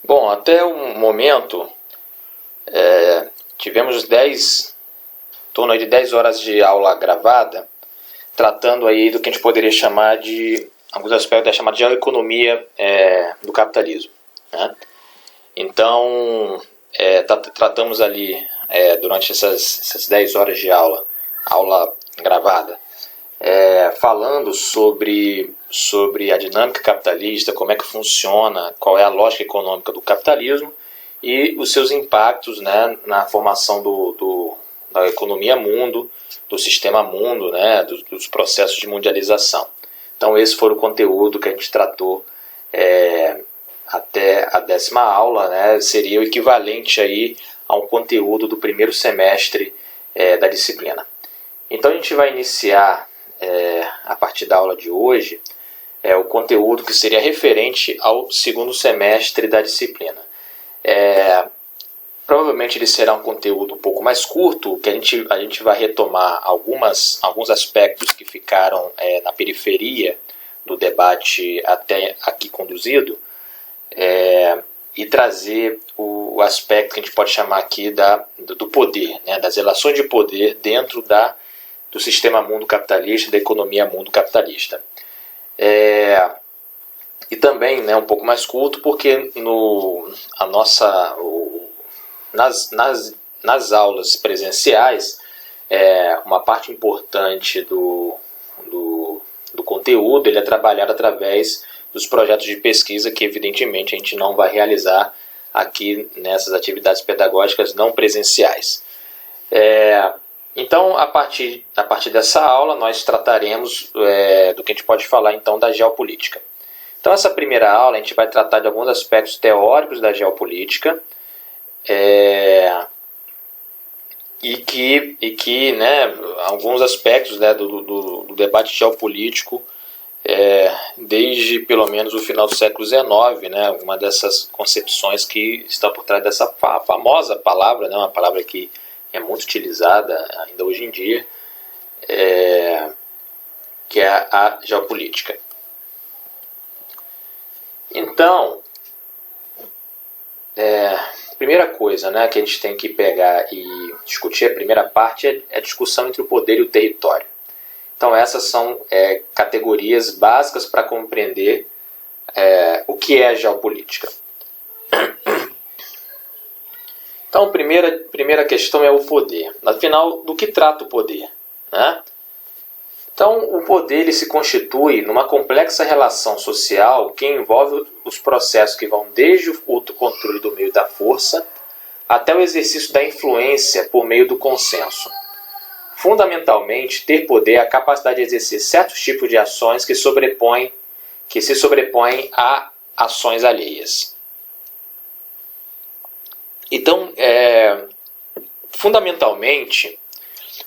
Bom, até o momento tivemos em torno aí de 10 horas de aula gravada, tratando aí do que a gente poderia chamar de alguns aspectos da chamada geoeconomia do capitalismo, né? Então, tratamos ali durante essas 10 horas de aula gravada, falando sobre a dinâmica capitalista, como é que funciona, qual é a lógica econômica do capitalismo e os seus impactos, né, na formação da economia mundo, do sistema mundo, né, dos processos de mundialização. Então esse foi o conteúdo que a gente tratou até a 10ª aula, né, seria o equivalente aí a um conteúdo do primeiro semestre da disciplina. Então a gente vai iniciar a partir da aula de hoje o conteúdo que seria referente ao segundo semestre da disciplina. Provavelmente ele será um conteúdo um pouco mais curto, que a gente vai retomar alguns aspectos que ficaram na periferia do debate até aqui conduzido, e trazer o aspecto que a gente pode chamar aqui do poder, né, das relações de poder dentro do sistema mundo capitalista, da economia mundo capitalista. E também, né, um pouco mais curto, porque nas aulas presenciais, uma parte importante do conteúdo ele é trabalhado através dos projetos de pesquisa que, evidentemente, a gente não vai realizar aqui nessas atividades pedagógicas não presenciais. Então, a partir dessa aula, nós trataremos do que a gente pode falar, então, da geopolítica. Então, essa primeira aula, a gente vai tratar de alguns aspectos teóricos da geopolítica, e que né, alguns aspectos, né, do debate geopolítico desde pelo menos o final do século XIX, né, uma dessas concepções que está por trás dessa famosa palavra, né, uma palavra que é muito utilizada ainda hoje em dia, que é a geopolítica. Então, primeira coisa, né, que a gente tem que pegar e discutir, a primeira parte é a discussão entre o poder e o território. Então essas são categorias básicas para compreender o que é a geopolítica. Então a primeira questão é o poder. Afinal, do que trata o poder, né? Então o poder ele se constitui numa complexa relação social que envolve os processos que vão desde o controle do meio da força até o exercício da influência por meio do consenso. Fundamentalmente, ter poder é a capacidade de exercer certos tipos de ações que se sobrepõem a ações alheias. Então, fundamentalmente,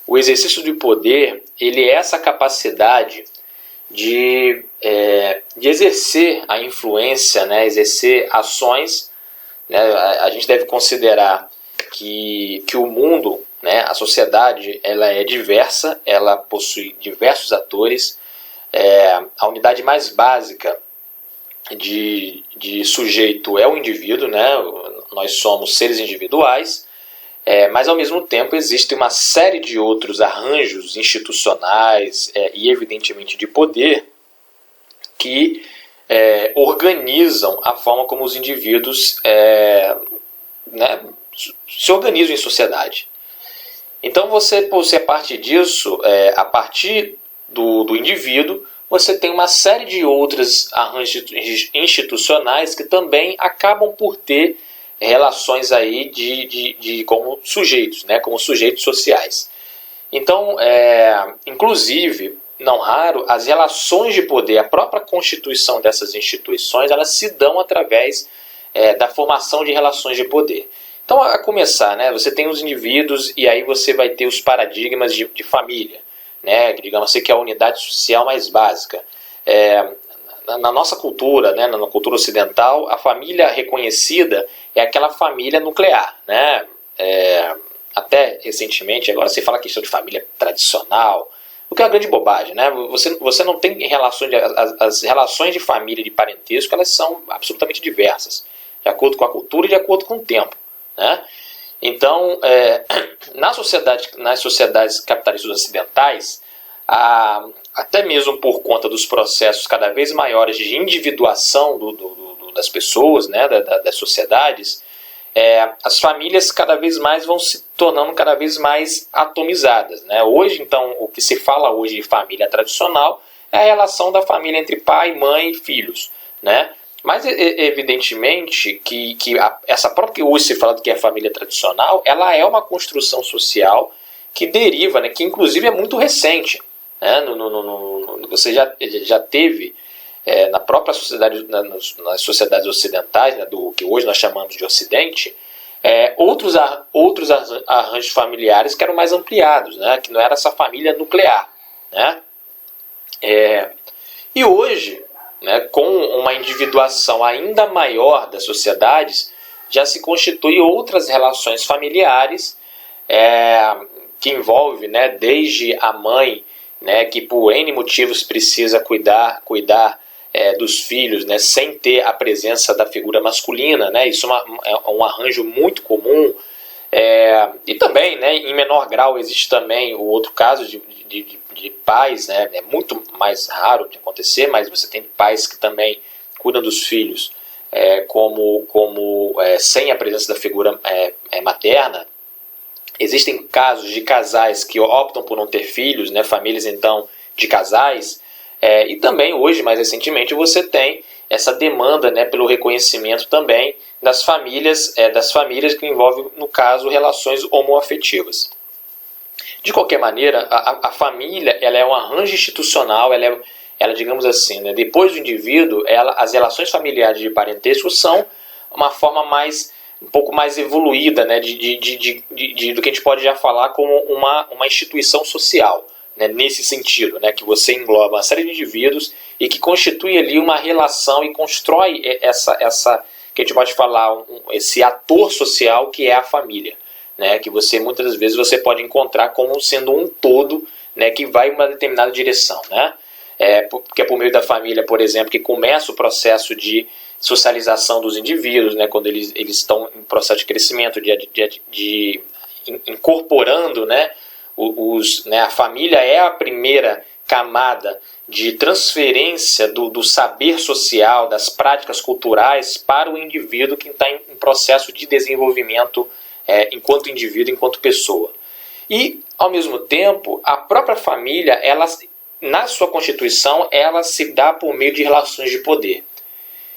o exercício do poder ele é essa capacidade de exercer a influência, né, exercer ações, né. A gente deve considerar que o mundo, né, a sociedade, ela é diversa, ela possui diversos atores. A unidade mais básica de sujeito é o indivíduo, né? Nós somos seres individuais, mas ao mesmo tempo existe uma série de outros arranjos institucionais e evidentemente de poder que organizam a forma como os indivíduos né, se organizam em sociedade. Então você a partir disso, a partir do indivíduo, você tem uma série de outros arranjos institucionais que também acabam por ter relações aí como sujeitos, né, como sujeitos sociais. Então, inclusive, não raro, as relações de poder, a própria constituição dessas instituições, elas se dão através da formação de relações de poder. Então, a começar, né, você tem os indivíduos e aí você vai ter os paradigmas de família, né, digamos assim, que é a unidade social mais básica. Na nossa cultura, né, na cultura ocidental, a família reconhecida é aquela família nuclear, né? Até recentemente, agora se fala a questão de família tradicional, o que é uma grande bobagem, né? Você não tem relações, as relações de família e de parentesco, elas são absolutamente diversas. de acordo com a cultura e de acordo com o tempo, né? Então, nas sociedades capitalistas ocidentais, até mesmo por conta dos processos cada vez maiores de individuação das pessoas, né, das sociedades, as famílias cada vez mais vão se tornando cada vez mais atomizadas, né? Hoje, então, o que se fala hoje de família tradicional é a relação da família entre pai, mãe e filhos, né? Mas, evidentemente, que essa própria que hoje se fala que é a família tradicional, ela é uma construção social que deriva, né, que inclusive é muito recente, né? Você já teve, na própria sociedade, nas sociedades ocidentais, né, do que hoje nós chamamos de Ocidente, outros arranjos familiares que eram mais ampliados, né, que não era essa família nuclear, né? E hoje, né, com uma individuação ainda maior das sociedades, já se constituem outras relações familiares que envolve, né, desde a mãe, né, que por N motivos precisa cuidar dos filhos, né, sem ter a presença da figura masculina, né? Isso é um arranjo muito comum. E também, né, em menor grau existe também o outro caso de pais, né? É muito mais raro de acontecer, mas você tem pais que também cuidam dos filhos sem a presença da figura materna. Existem casos de casais que optam por não ter filhos, né, famílias então de casais, e também hoje, mais recentemente, você tem essa demanda, né, pelo reconhecimento também das famílias que envolvem, no caso, relações homoafetivas. De qualquer maneira, a família ela é um arranjo institucional, ela digamos assim, né, depois do indivíduo, as relações familiares de parentesco são uma forma um pouco mais evoluída, né, do que a gente pode já falar como uma instituição social, né, nesse sentido, né, que você engloba uma série de indivíduos e que constitui ali uma relação e constrói essa que a gente pode falar, esse ator social que é a família, né, que muitas vezes você pode encontrar como sendo um todo, né, que vai em uma determinada direção, né? Porque é por meio da família, por exemplo, que começa o processo de socialização dos indivíduos, né, quando eles estão em processo de crescimento, incorporando, né, a família é a primeira camada de transferência do saber social, das práticas culturais para o indivíduo que está em processo de desenvolvimento enquanto indivíduo, enquanto pessoa. E, ao mesmo tempo, a própria família, na sua constituição, ela se dá por meio de relações de poder.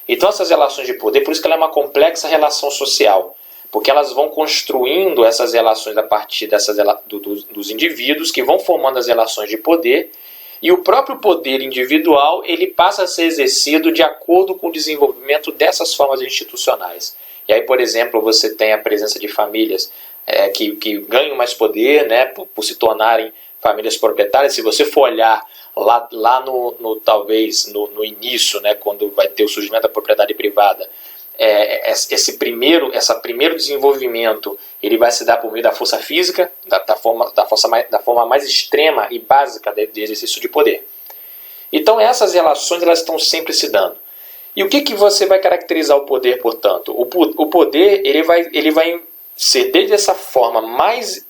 Então essas relações de poder, por isso que ela é uma complexa relação social, porque elas vão construindo essas relações a partir dos indivíduos que vão formando as relações de poder, e o próprio poder individual ele passa a ser exercido de acordo com o desenvolvimento dessas formas institucionais. E aí, por exemplo, você tem a presença de famílias que ganham mais poder, né, por se tornarem famílias proprietárias. Se você for olhar talvez no início, né, quando vai ter o surgimento da propriedade privada, esse primeiro desenvolvimento ele vai se dar por meio da força física, da forma mais extrema e básica de exercício de poder. Então essas relações elas estão sempre se dando. E o que você vai caracterizar o poder, portanto? O poder ele vai ser desde essa forma mais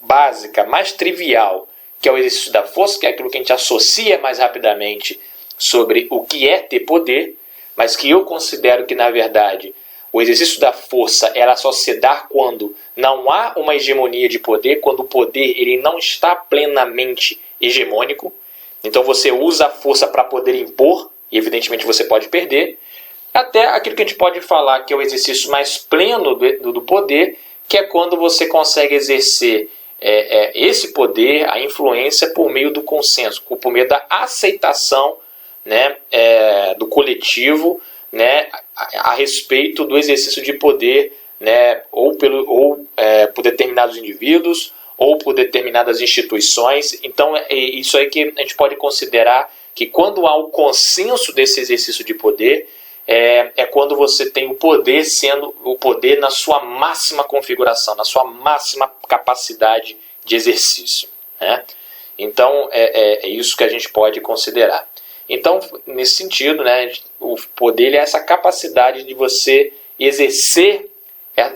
básica, mais trivial, que é o exercício da força, que é aquilo que a gente associa mais rapidamente sobre o que é ter poder, mas que eu considero que, na verdade, o exercício da força ela só se dá quando não há uma hegemonia de poder, quando o poder ele não está plenamente hegemônico. Então você usa a força para poder impor, e evidentemente você pode perder, até aquilo que a gente pode falar que é o exercício mais pleno do poder, que é quando você consegue exercer esse poder, a influência, por meio do consenso, por meio da aceitação, né, do coletivo, né, a respeito do exercício de poder, né, ou por determinados indivíduos ou por determinadas instituições. Então é isso aí que a gente pode considerar que quando há o consenso desse exercício de poder, quando você tem o poder sendo o poder na sua máxima configuração, na sua máxima capacidade de exercício, né? Então é isso que a gente pode considerar. Então, nesse sentido, né, o poder é essa capacidade de você exercer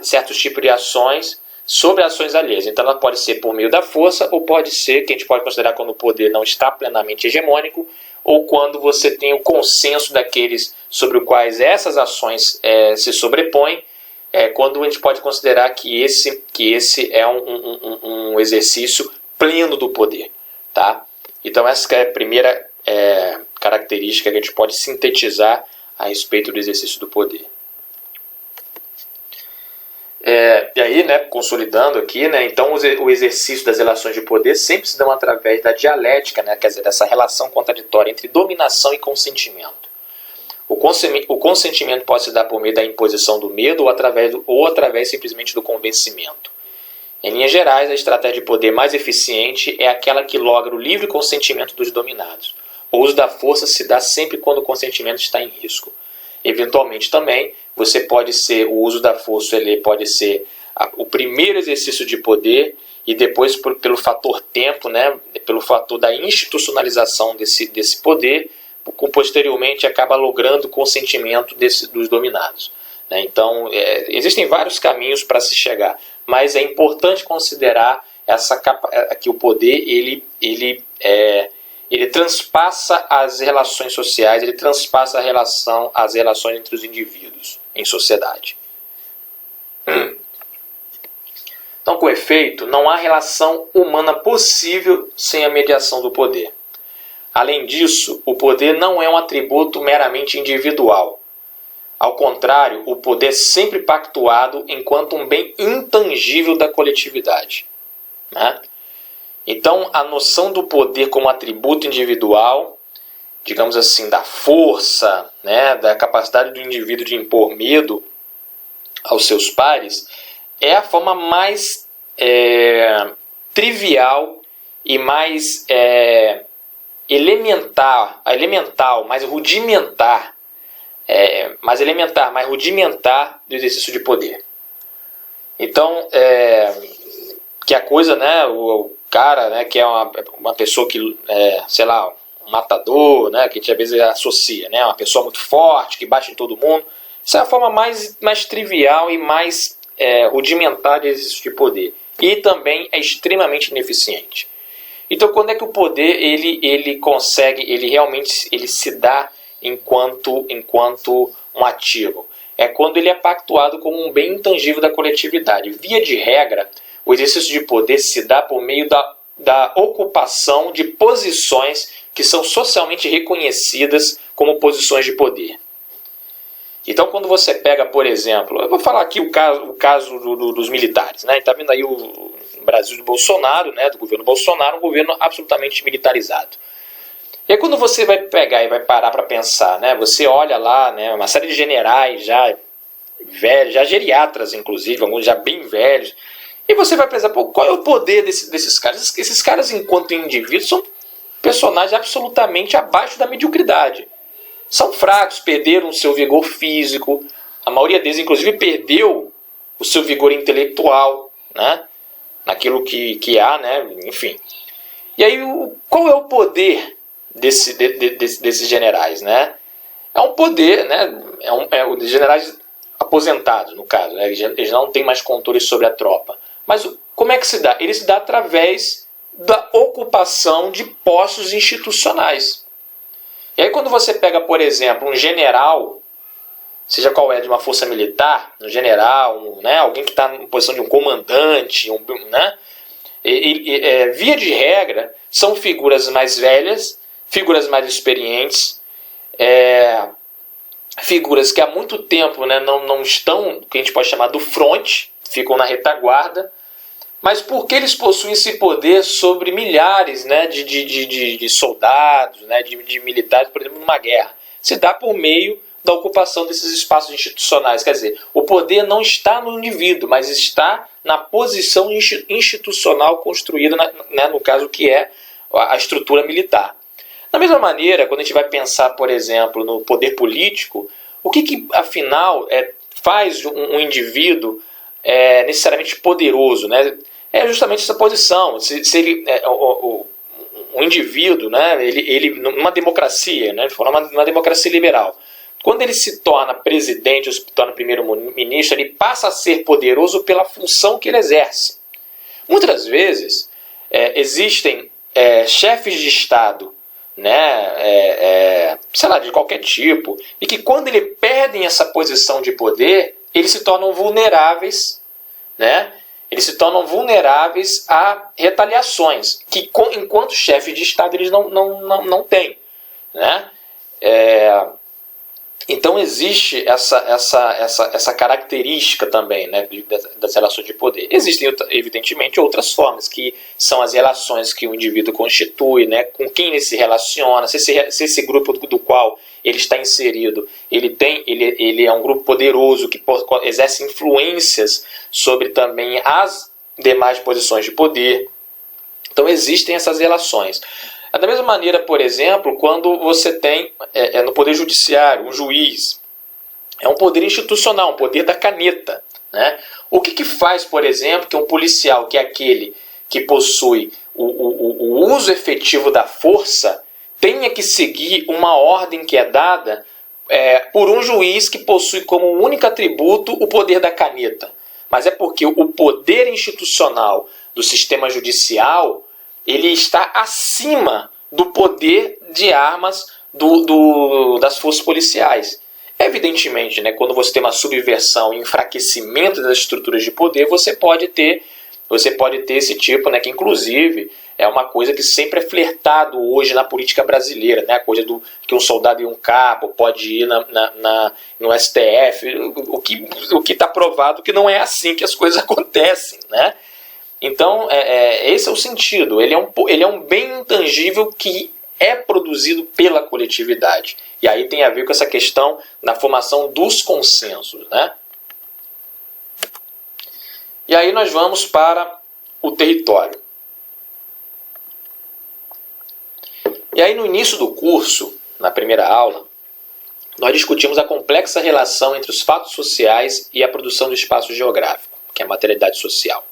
certos tipos de ações sobre ações alheias. Então ela pode ser por meio da força, ou pode ser, que a gente pode considerar quando o poder não está plenamente hegemônico, ou quando você tem o consenso daqueles sobre os quais essas ações se sobrepõem, quando a gente pode considerar que esse é um exercício pleno do poder. Tá? Então essa é a primeira característica que a gente pode sintetizar a respeito do exercício do poder. E aí, consolidando aqui, então o exercício das relações de poder sempre se dão através da dialética, quer dizer, dessa relação contraditória entre dominação e consentimento. O consentimento pode se dar por meio da imposição do medo ou através simplesmente do convencimento. Em linhas gerais, a estratégia de poder mais eficiente é aquela que logra o livre consentimento dos dominados. O uso da força se dá sempre quando o consentimento está em risco. Eventualmente também, o uso da força ele pode ser o primeiro exercício de poder e depois pelo fator tempo, pelo fator da institucionalização desse poder, posteriormente acaba logrando o consentimento dos dominados. Então, existem vários caminhos para se chegar, mas é importante considerar que o poder ele transpassa as relações sociais, ele transpassa as relações entre os indivíduos em sociedade. Então, com efeito, não há relação humana possível sem a mediação do poder. Além disso, o poder não é um atributo meramente individual. Ao contrário, o poder é sempre pactuado enquanto um bem intangível da coletividade. Então, a noção do poder como atributo individual, digamos assim, da força, da capacidade do indivíduo de impor medo aos seus pares, é a forma mais trivial e mais elemental, mais rudimentar do exercício de poder. Então, que a coisa, o cara, que é uma pessoa que, um matador, que a gente às vezes associa, uma pessoa muito forte, que bate em todo mundo. Isso é a forma mais trivial e mais rudimentar de exercício de poder. E também é extremamente ineficiente. Então, quando é que o poder ele realmente se dá enquanto um ativo? É quando ele é pactuado como um bem intangível da coletividade. Via de regra, o exercício de poder se dá por meio da ocupação de posições que são socialmente reconhecidas como posições de poder. Então, quando você pega, por exemplo, eu vou falar aqui o caso dos militares. Está vendo aí o Brasil do Bolsonaro, do governo Bolsonaro, um governo absolutamente militarizado. E aí, quando você vai pegar e vai parar para pensar, você olha lá, uma série de generais já velhos, já geriatras, inclusive, alguns já bem velhos, e você vai pensar, qual é o poder desses caras? Esses caras, enquanto indivíduos, são personagens absolutamente abaixo da mediocridade. São fracos, perderam o seu vigor físico, a maioria deles, inclusive, perdeu o seu vigor intelectual, naquilo que há, enfim. E aí, qual é o poder desses generais? É um poder, os generais aposentados, no caso, eles não têm mais controle sobre a tropa. Mas como é que se dá? Ele se dá através da ocupação de postos institucionais. E aí, quando você pega, por exemplo, um general, seja qual é, de uma força militar, um general, alguém que está em posição de um comandante, via de regra, são figuras mais velhas, figuras mais experientes, figuras que há muito tempo não estão, que a gente pode chamar do fronte, ficam na retaguarda, mas porque eles possuem esse poder sobre milhares de soldados, de militares, por exemplo, numa guerra. Se dá por meio da ocupação desses espaços institucionais. Quer dizer, o poder não está no indivíduo, mas está na posição institucional construída, no caso que é a estrutura militar. Da mesma maneira, quando a gente vai pensar, por exemplo, no poder político, o que afinal, faz um indivíduo necessariamente poderoso? É justamente essa posição. Se ele, um indivíduo, ele numa democracia, numa democracia liberal, quando ele se torna presidente ou se torna primeiro-ministro, ele passa a ser poderoso pela função que ele exerce. Muitas vezes existem chefes de Estado, né, sei lá, de qualquer tipo, e que quando ele perdem essa posição de poder, eles se tornam vulneráveis, né? Eles se tornam vulneráveis a retaliações, que enquanto chefe de Estado eles não têm, né? Então existe essa característica também, né, das relações de poder. Existem, evidentemente, outras formas, que são as relações que o indivíduo constitui, né, com quem ele se relaciona, se esse grupo do qual ele está inserido, ele é um grupo poderoso que exerce influências sobre também as demais posições de poder. Então existem essas relações. Da mesma maneira, por exemplo, quando você tem no Poder Judiciário um juiz, é um poder institucional, um poder da caneta, né? O que faz, por exemplo, que um policial, que é aquele que possui o uso efetivo da força, tenha que seguir uma ordem que é dada por um juiz que possui como único atributo o poder da caneta? Mas é porque o poder institucional do sistema judicial ele está acima do poder de armas das forças policiais. Evidentemente, né, quando você tem uma subversão e enfraquecimento das estruturas de poder, você pode ter esse tipo, né, que inclusive é uma coisa que sempre é flertado hoje na política brasileira, né, a coisa que um soldado e um cabo pode ir no STF, o que está provado que não é assim que as coisas acontecem, né? Então, esse é o sentido. Ele é um bem intangível que é produzido pela coletividade. E aí tem a ver com essa questão da formação dos consensos, né? E aí nós vamos para o território. E aí no início do curso, na primeira aula, nós discutimos a complexa relação entre os fatos sociais e a produção do espaço geográfico, que é a materialidade social.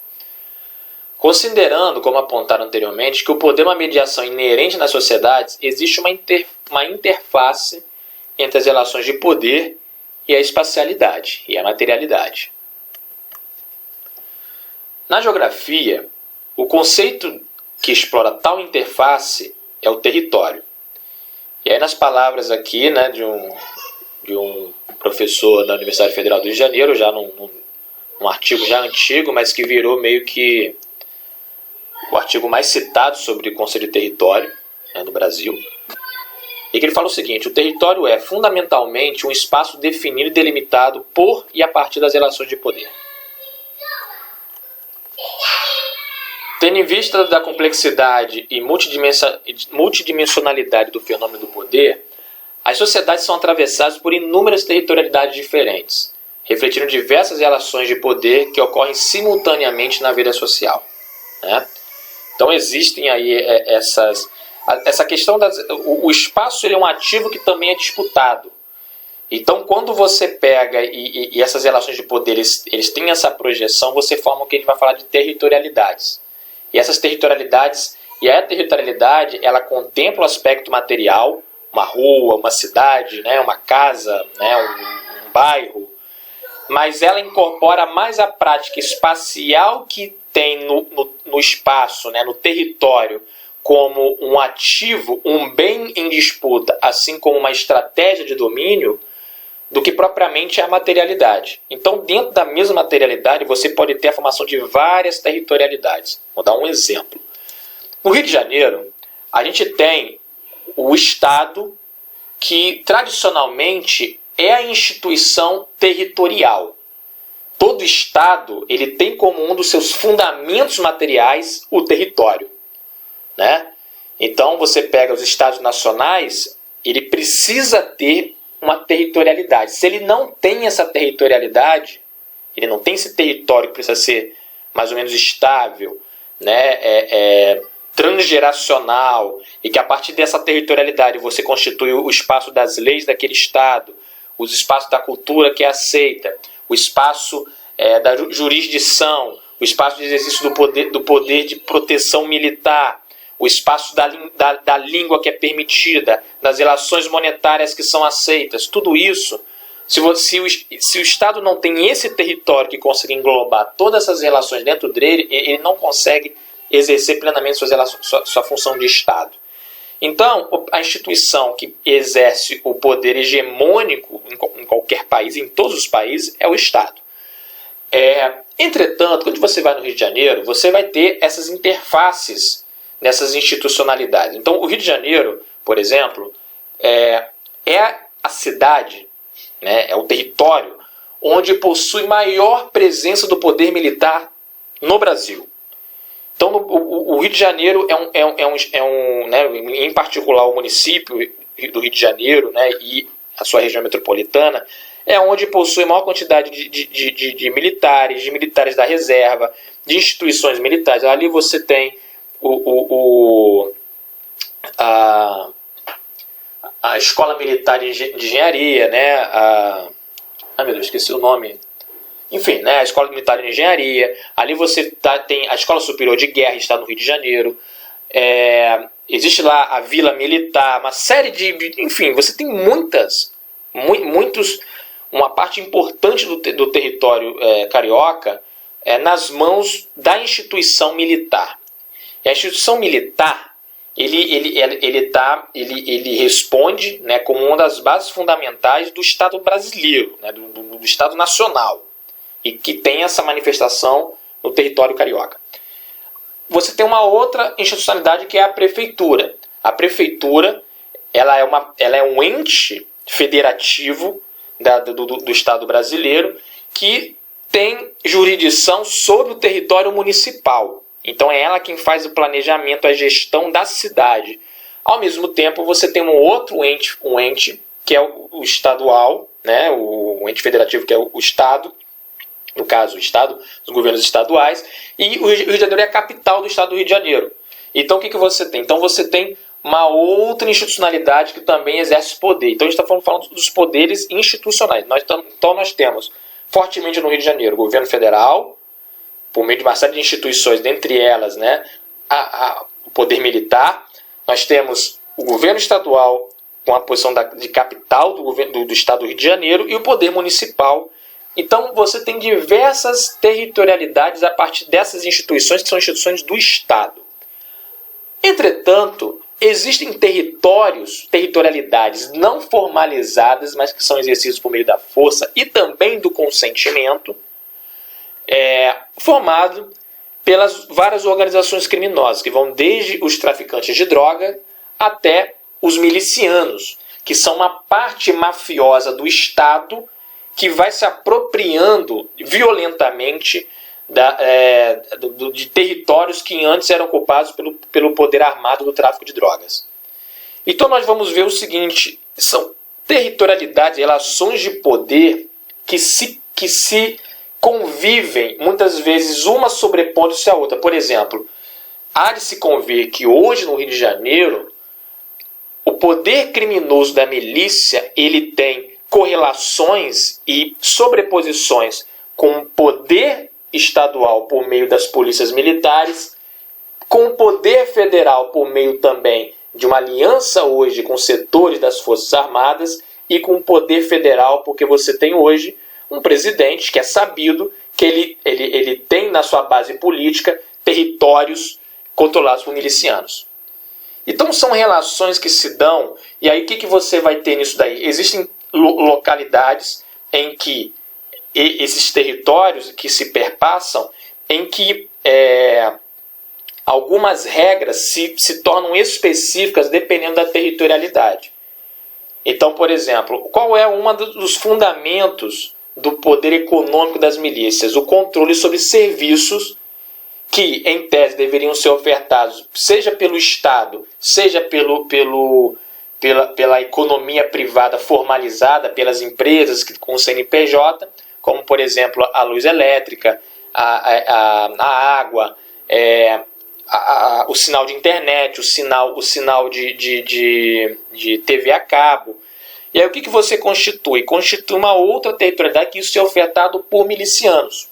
Considerando, como apontaram anteriormente, que o poder é uma mediação inerente nas sociedades, existe uma interface entre as relações de poder e a espacialidade, e a materialidade. Na geografia, o conceito que explora tal interface é o território. E aí nas palavras aqui, né, de um professor da Universidade Federal do Rio de Janeiro, já num artigo já antigo, mas que virou meio que o artigo mais citado sobre o conceito de território, né, no Brasil, e que ele fala o seguinte: o território é fundamentalmente um espaço definido e delimitado por e a partir das relações de poder. Tendo em vista da complexidade e multidimensionalidade do fenômeno do poder, as sociedades são atravessadas por inúmeras territorialidades diferentes, refletindo diversas relações de poder que ocorrem simultaneamente na vida social, né? Então existem aí essa questão o espaço ele é um ativo que também é disputado. Então quando você pega e essas relações de poder eles têm essa projeção, você forma o que a gente vai falar de territorialidades. E essas territorialidades, a territorialidade, ela contempla o aspecto material, uma rua, uma cidade, né, uma casa, né, um bairro, mas ela incorpora mais a prática espacial que tem no espaço, né, no território, como um ativo, um bem em disputa, assim como uma estratégia de domínio, do que propriamente a materialidade. Então, dentro da mesma materialidade, você pode ter a formação de várias territorialidades. Vou dar um exemplo. No Rio de Janeiro, a gente tem o Estado, que tradicionalmente é a instituição territorial. Todo Estado ele tem como um dos seus fundamentos materiais o território, né? Então, você pega os Estados nacionais, ele precisa ter uma territorialidade. Se ele não tem essa territorialidade, ele não tem esse território que precisa ser mais ou menos estável, né, transgeracional, e que a partir dessa territorialidade você constitui o espaço das leis daquele Estado, os espaços da cultura que é aceita, o espaço da jurisdição, o espaço de exercício do poder de proteção militar, o espaço da língua que é permitida, das relações monetárias que são aceitas, tudo isso, se o Estado não tem esse território que consegue englobar todas essas relações dentro dele, ele não consegue exercer plenamente sua função de Estado. Então, a instituição que exerce o poder hegemônico em qualquer país, em todos os países, é o Estado. Entretanto, quando você vai no Rio de Janeiro, você vai ter essas interfaces nessas institucionalidades. Então, o Rio de Janeiro, por exemplo, é a cidade, né, é o território onde possui maior presença do poder militar no Brasil. Então, o Rio de Janeiro né, em particular o município do Rio de Janeiro, né, e a sua região metropolitana, é onde possui maior quantidade de militares da reserva, de instituições militares. Ali você tem a Escola Militar de Engenharia, né, meu Deus, esqueci o nome. Enfim, né, a Escola Militar de Engenharia. Ali você tem a Escola Superior de Guerra, está no Rio de Janeiro. Existe lá a Vila Militar, uma série enfim, você tem uma parte importante do território carioca nas mãos da instituição militar. E a instituição militar, ele responde, né, como uma das bases fundamentais do Estado brasileiro, né, do Estado nacional, e que tem essa manifestação no território carioca. Você tem uma outra institucionalidade que é a prefeitura. A prefeitura ela é um ente federativo do Estado brasileiro que tem jurisdição sobre o território municipal. Então é ela quem faz o planejamento, a gestão da cidade. Ao mesmo tempo, você tem um outro ente que é o estadual, né, o ente federativo que é o Estado, no caso o Estado, os governos estaduais, e o Rio de Janeiro é a capital do Estado do Rio de Janeiro. Então o que você tem? Então você tem uma outra institucionalidade que também exerce poder. Então a gente está falando dos poderes institucionais. Então nós temos fortemente no Rio de Janeiro o governo federal, por meio de uma série de instituições, dentre elas, né, o poder militar. Nós temos o governo estadual com a posição de capital do Estado do Rio de Janeiro e o poder municipal. Então você tem diversas territorialidades a partir dessas instituições que são instituições do Estado. Entretanto, existem territorialidades não formalizadas, mas que são exercidas por meio da força e também do consentimento, formado pelas várias organizações criminosas, que vão desde os traficantes de droga até os milicianos, que são uma parte mafiosa do Estado que vai se apropriando violentamente de territórios que antes eram ocupados pelo poder armado do tráfico de drogas. Então nós vamos ver o seguinte: são territorialidades, relações de poder que se convivem, muitas vezes uma sobrepondo-se à outra. Por exemplo, há de se convir que hoje no Rio de Janeiro o poder criminoso da milícia ele tem correlações e sobreposições com o poder estadual por meio das polícias militares, com o poder federal por meio também de uma aliança hoje com setores das Forças Armadas e com o poder federal, porque você tem hoje um presidente que é sabido que ele tem na sua base política territórios controlados por milicianos. Então são relações que se dão, e aí o que você vai ter nisso daí? Existem localidades em que esses territórios que se perpassam, em que algumas regras se tornam específicas dependendo da territorialidade. Então, por exemplo, qual é um dos fundamentos do poder econômico das milícias? O controle sobre serviços que, em tese, deveriam ser ofertados, seja pelo Estado, seja pela economia privada formalizada, pelas empresas com CNPJ, como, por exemplo, a luz elétrica, a água, o sinal de internet, o sinal de TV a cabo. E aí o que você constitui? Constitui uma outra territorialidade que isso é ofertado por milicianos.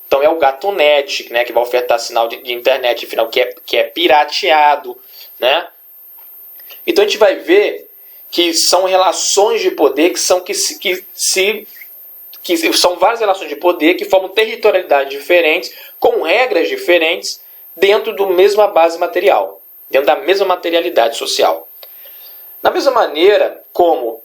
Então é o GatoNet, né, que vai ofertar sinal de internet final, que é pirateado. né? Então a gente vai ver que são relações de poder que são várias relações de poder que formam territorialidades diferentes, com regras diferentes, dentro da mesma base material, dentro da mesma materialidade social. Da mesma maneira como,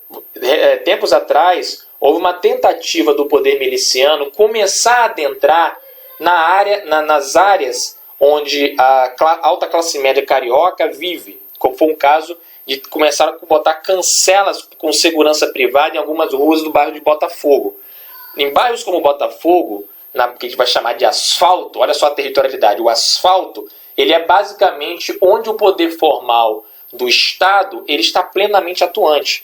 tempos atrás, houve uma tentativa do poder miliciano começar a adentrar nas áreas onde a alta classe média carioca vive, como foi um caso de começar a botar cancelas com segurança privada em algumas ruas do bairro de Botafogo. Em bairros como Botafogo, que a gente vai chamar de asfalto, olha só a territorialidade, o asfalto, ele é basicamente onde o poder formal do Estado ele está plenamente atuante.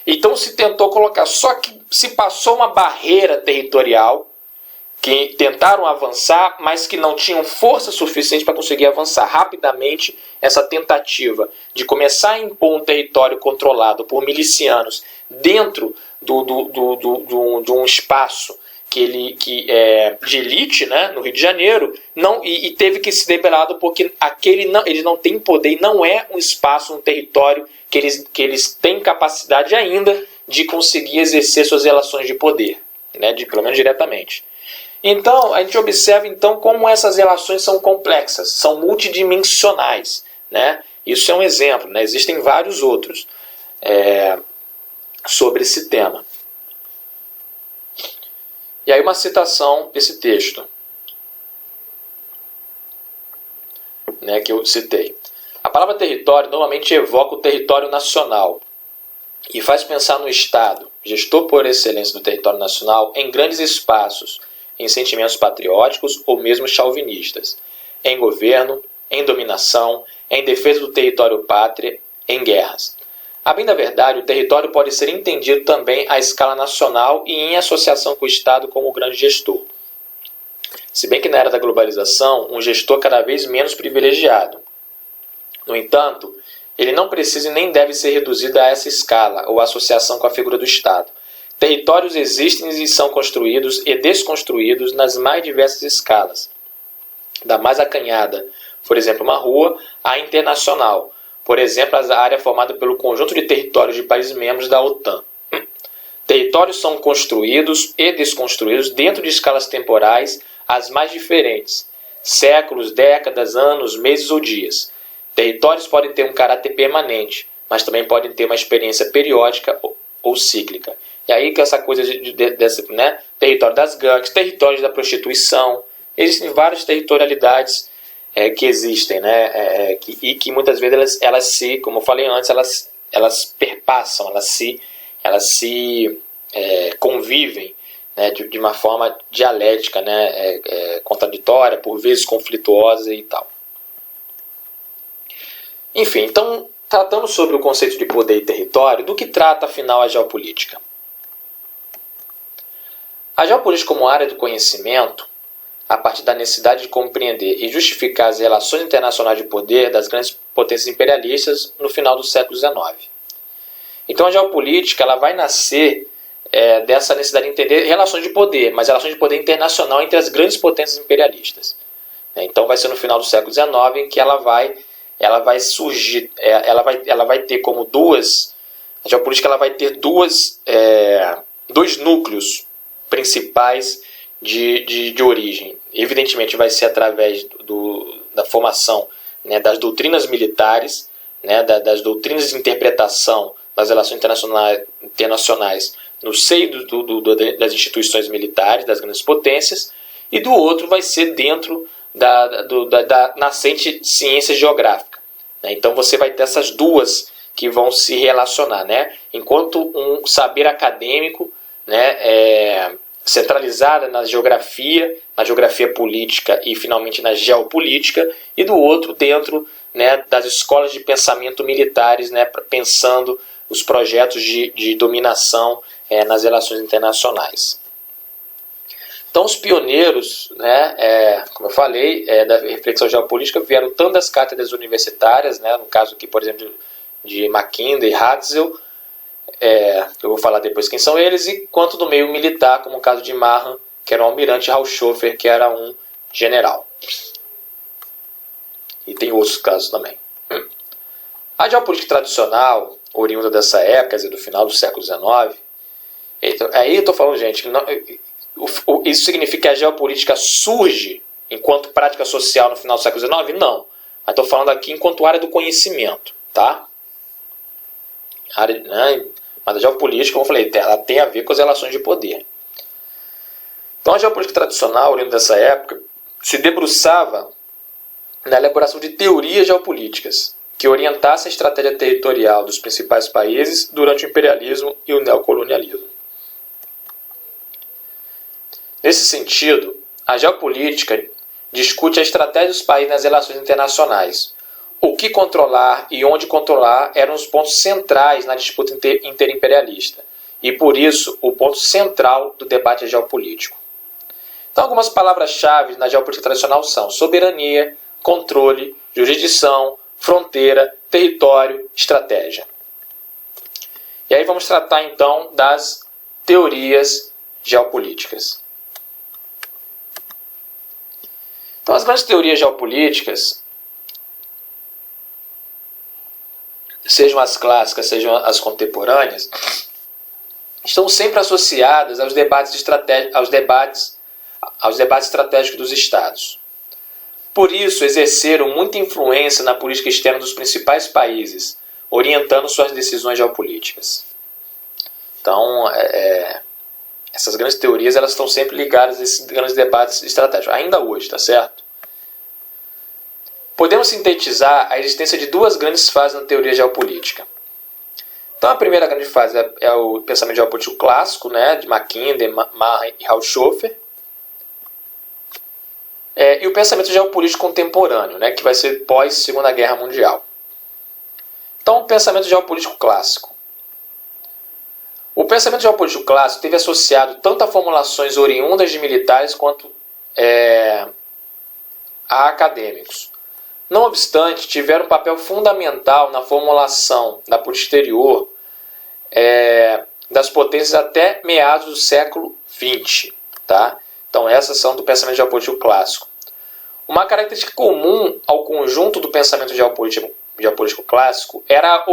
Então se tentou colocar, só que se passou uma barreira territorial, que tentaram avançar, mas que não tinham força suficiente para conseguir avançar rapidamente. Essa tentativa de começar a impor um território controlado por milicianos dentro de um espaço que é de elite, né, no Rio de Janeiro, e teve que ser debelado porque eles não têm poder e não é um espaço, um território que eles têm capacidade ainda de conseguir exercer suas relações de poder, né, pelo menos diretamente. Então, a gente observa então como essas relações são complexas, são multidimensionais, né? Isso é um exemplo, né? Existem vários outros sobre esse tema. E aí uma citação desse texto, né, que eu citei. A palavra território normalmente evoca o território nacional e faz pensar no Estado, gestor por excelência do território nacional, em grandes espaços, em sentimentos patrióticos ou mesmo chauvinistas, em governo, em dominação, em defesa do território pátria, em guerras. A bem da verdade, o território pode ser entendido também à escala nacional e em associação com o Estado como grande gestor. Se bem que na era da globalização, um gestor cada vez menos privilegiado. No entanto, ele não precisa e nem deve ser reduzido a essa escala ou associação com a figura do Estado. Territórios existem e são construídos e desconstruídos nas mais diversas escalas. Da mais acanhada, por exemplo, uma rua, à internacional, por exemplo, a área formada pelo conjunto de territórios de países membros da OTAN. Territórios são construídos e desconstruídos dentro de escalas temporais as mais diferentes, séculos, décadas, anos, meses ou dias. Territórios podem ter um caráter permanente, mas também podem ter uma experiência periódica ou cíclica. E aí que essa coisa desse, né, território das gangues, territórios da prostituição, existem várias territorialidades que existem, né, e que muitas vezes elas se, como eu falei antes, elas perpassam, elas se convivem, né, de uma forma dialética, né, contraditória, por vezes conflituosa e tal. Enfim, então, tratando sobre o conceito de poder e território, do que trata afinal a geopolítica? A geopolítica como área do conhecimento, a partir da necessidade de compreender e justificar as relações internacionais de poder das grandes potências imperialistas no final do século XIX. Então a geopolítica ela vai nascer dessa necessidade de entender relações de poder, mas relações de poder internacional entre as grandes potências imperialistas. Então vai ser no final do século XIX em que ela vai surgir, ela vai ter como a geopolítica ela vai ter dois núcleos principais de origem. Evidentemente vai ser através da formação, né, das doutrinas militares, né, das doutrinas de interpretação das relações internacionais no seio das instituições militares, das grandes potências, e do outro vai ser dentro da nascente ciência geográfica. Né? Então você vai ter essas duas que vão se relacionar, né? Enquanto um saber acadêmico, né, centralizada na geografia política e finalmente na geopolítica, e do outro dentro, né, das escolas de pensamento militares, né, pensando os projetos de dominação nas relações internacionais. Então os pioneiros, né, como eu falei, da reflexão geopolítica vieram tanto das cátedras universitárias, né, no caso aqui, por exemplo, de Mackinder e Hatzel, eu vou falar depois quem são eles, e quanto do meio militar, como o caso de Mahan, que era um almirante, e Haushofer, que era um general. E tem outros casos também. A geopolítica tradicional, oriunda dessa época, quer dizer, do final do século XIX, aí eu estou falando, gente, isso significa que a geopolítica surge enquanto prática social no final do século XIX? Não. Mas estou falando aqui enquanto área do conhecimento, tá? Mas a geopolítica, como eu falei, ela tem a ver com as relações de poder. Então a geopolítica tradicional, oriunda dessa época, se debruçava na elaboração de teorias geopolíticas que orientassem a estratégia territorial dos principais países durante o imperialismo e o neocolonialismo. Nesse sentido, a geopolítica discute a estratégia dos países nas relações internacionais. O que controlar e onde controlar eram os pontos centrais na disputa interimperialista e, por isso, o ponto central do debate geopolítico. Então, algumas palavras-chave na geopolítica tradicional são soberania, controle, jurisdição, fronteira, território, estratégia. E aí vamos tratar, então, das teorias geopolíticas. Então, as grandes teorias geopolíticas, sejam as clássicas, sejam as contemporâneas, estão sempre associadas aos debates estratégicos dos Estados. Por isso, exerceram muita influência na política externa dos principais países, orientando suas decisões geopolíticas. Então, essas grandes teorias elas estão sempre ligadas a esses grandes debates estratégicos, ainda hoje, tá certo? Podemos sintetizar a existência de duas grandes fases na teoria geopolítica. Então, a primeira grande fase é o pensamento geopolítico clássico, né, de Mackinder, Mahan e Haushofer. E o pensamento geopolítico contemporâneo, né, que vai ser pós-Segunda Guerra Mundial. Então, o pensamento geopolítico clássico. O pensamento geopolítico clássico teve associado tanto a formulações oriundas de militares quanto a acadêmicos. Não obstante, tiveram um papel fundamental na formulação da política exterior das potências até meados do século XX. Tá? Então, essas são do pensamento geopolítico clássico. Uma característica comum ao conjunto do pensamento geopolítico clássico era a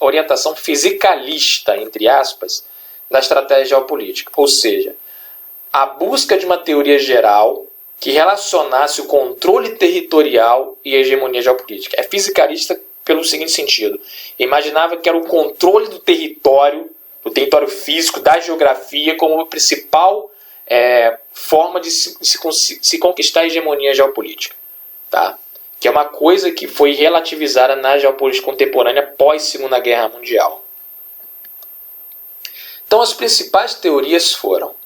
orientação fisicalista, entre aspas, da estratégia geopolítica. Ou seja, a busca de uma teoria geral que relacionasse o controle territorial e a hegemonia geopolítica. É fisicalista pelo seguinte sentido. Imaginava que era o controle do território físico, da geografia, como a principal forma de se conquistar a hegemonia geopolítica. Tá? Que é uma coisa que foi relativizada na geopolítica contemporânea pós-Segunda Guerra Mundial. Então, as principais teorias foram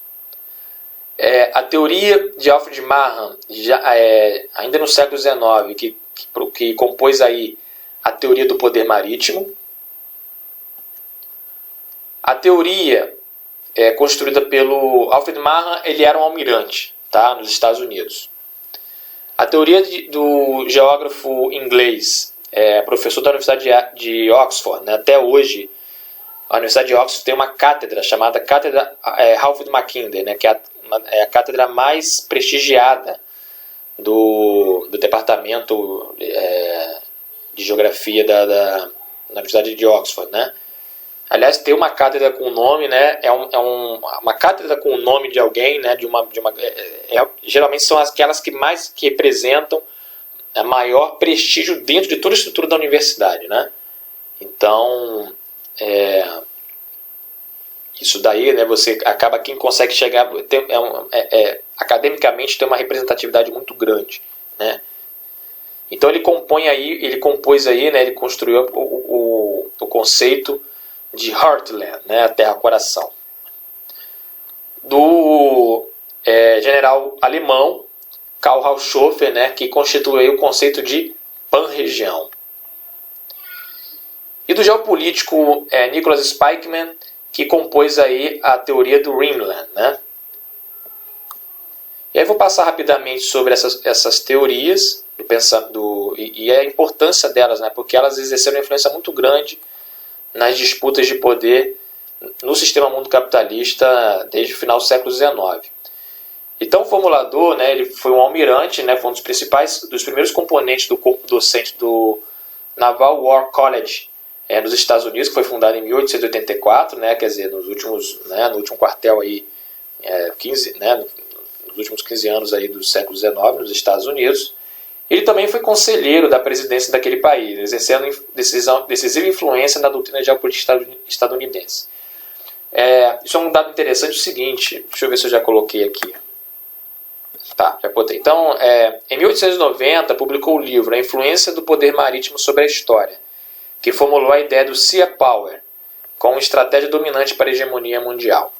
a teoria de Alfred Mahan, ainda no século XIX, que compôs aí a teoria do poder marítimo. A teoria construída pelo Alfred Mahan, ele era um almirante, tá, nos Estados Unidos. A teoria do geógrafo inglês, professor da Universidade de Oxford, né, até hoje, a Universidade de Oxford tem uma cátedra chamada Cátedra Ralph Mackinder, né, que é a cátedra mais prestigiada do departamento de geografia da Universidade de Oxford, né? Aliás, tem uma cátedra com o nome, né? Uma cátedra com o nome de alguém, né? Geralmente são aquelas que mais representam a maior prestígio dentro de toda a estrutura da universidade, né? Então, isso daí, né? Você acaba quem consegue chegar, academicamente tem uma representatividade muito grande, né? Então ele compôs aí, né? Ele construiu o conceito de Heartland, né, a terra-coração, do general alemão Karl Haushofer, né, que constituiu o conceito de pan-região. E do geopolítico Nicholas Spikeman, que compôs aí a teoria do Rhineland, né? E aí vou passar rapidamente sobre essas teorias e a importância delas, né, porque elas exerceram uma influência muito grande nas disputas de poder no sistema mundo capitalista desde o final do século XIX. Então o formulador, né, ele foi um almirante, né, foi um dos primeiros componentes do corpo docente Naval War College, nos Estados Unidos, que foi fundado em 1884, né, quer dizer, no último quartel aí, 15, né, nos últimos 15 anos aí do século XIX, nos Estados Unidos. Ele também foi conselheiro da presidência daquele país, exercendo decisiva influência na doutrina geopolítica estadunidense. Isso é um dado interessante, o seguinte, deixa eu ver se eu já coloquei aqui. Tá, já botei. Então, em 1890, publicou o livro A Influência do Poder Marítimo sobre a História, que formulou a ideia do Sea Power como estratégia dominante para a hegemonia mundial.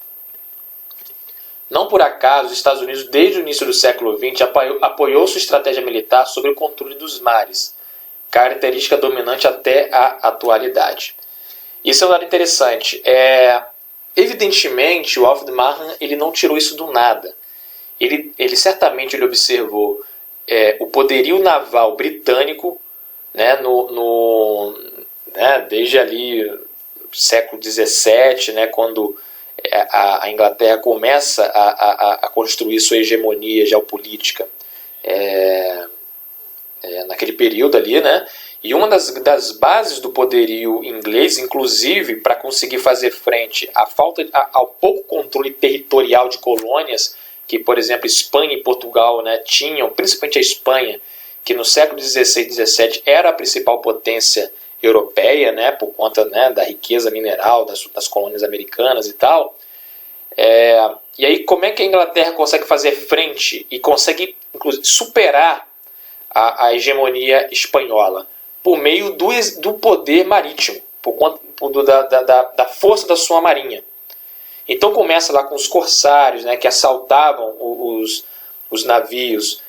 Não por acaso, os Estados Unidos, desde o início do século XX, apoiou sua estratégia militar sobre o controle dos mares, característica dominante até a atualidade. Isso é um dado interessante. Evidentemente, o Alfred Marham ele não tirou isso do nada. Ele certamente observou o poderio naval britânico, né, desde ali século XVII, né, quando a Inglaterra começa a construir sua hegemonia geopolítica naquele período ali, né? E uma das bases do poderio inglês, inclusive, para conseguir fazer frente ao pouco controle territorial de colônias que, por exemplo, Espanha e Portugal, né, tinham, principalmente a Espanha, que no século XVI e XVII era a principal potência europeia, né, por conta, né, da riqueza mineral das colônias americanas e tal. E aí como é que a Inglaterra consegue fazer frente e consegue, inclusive, superar a hegemonia espanhola? Por meio do poder marítimo, por conta da força da sua marinha. Então começa lá com os corsários, né, que assaltavam os navios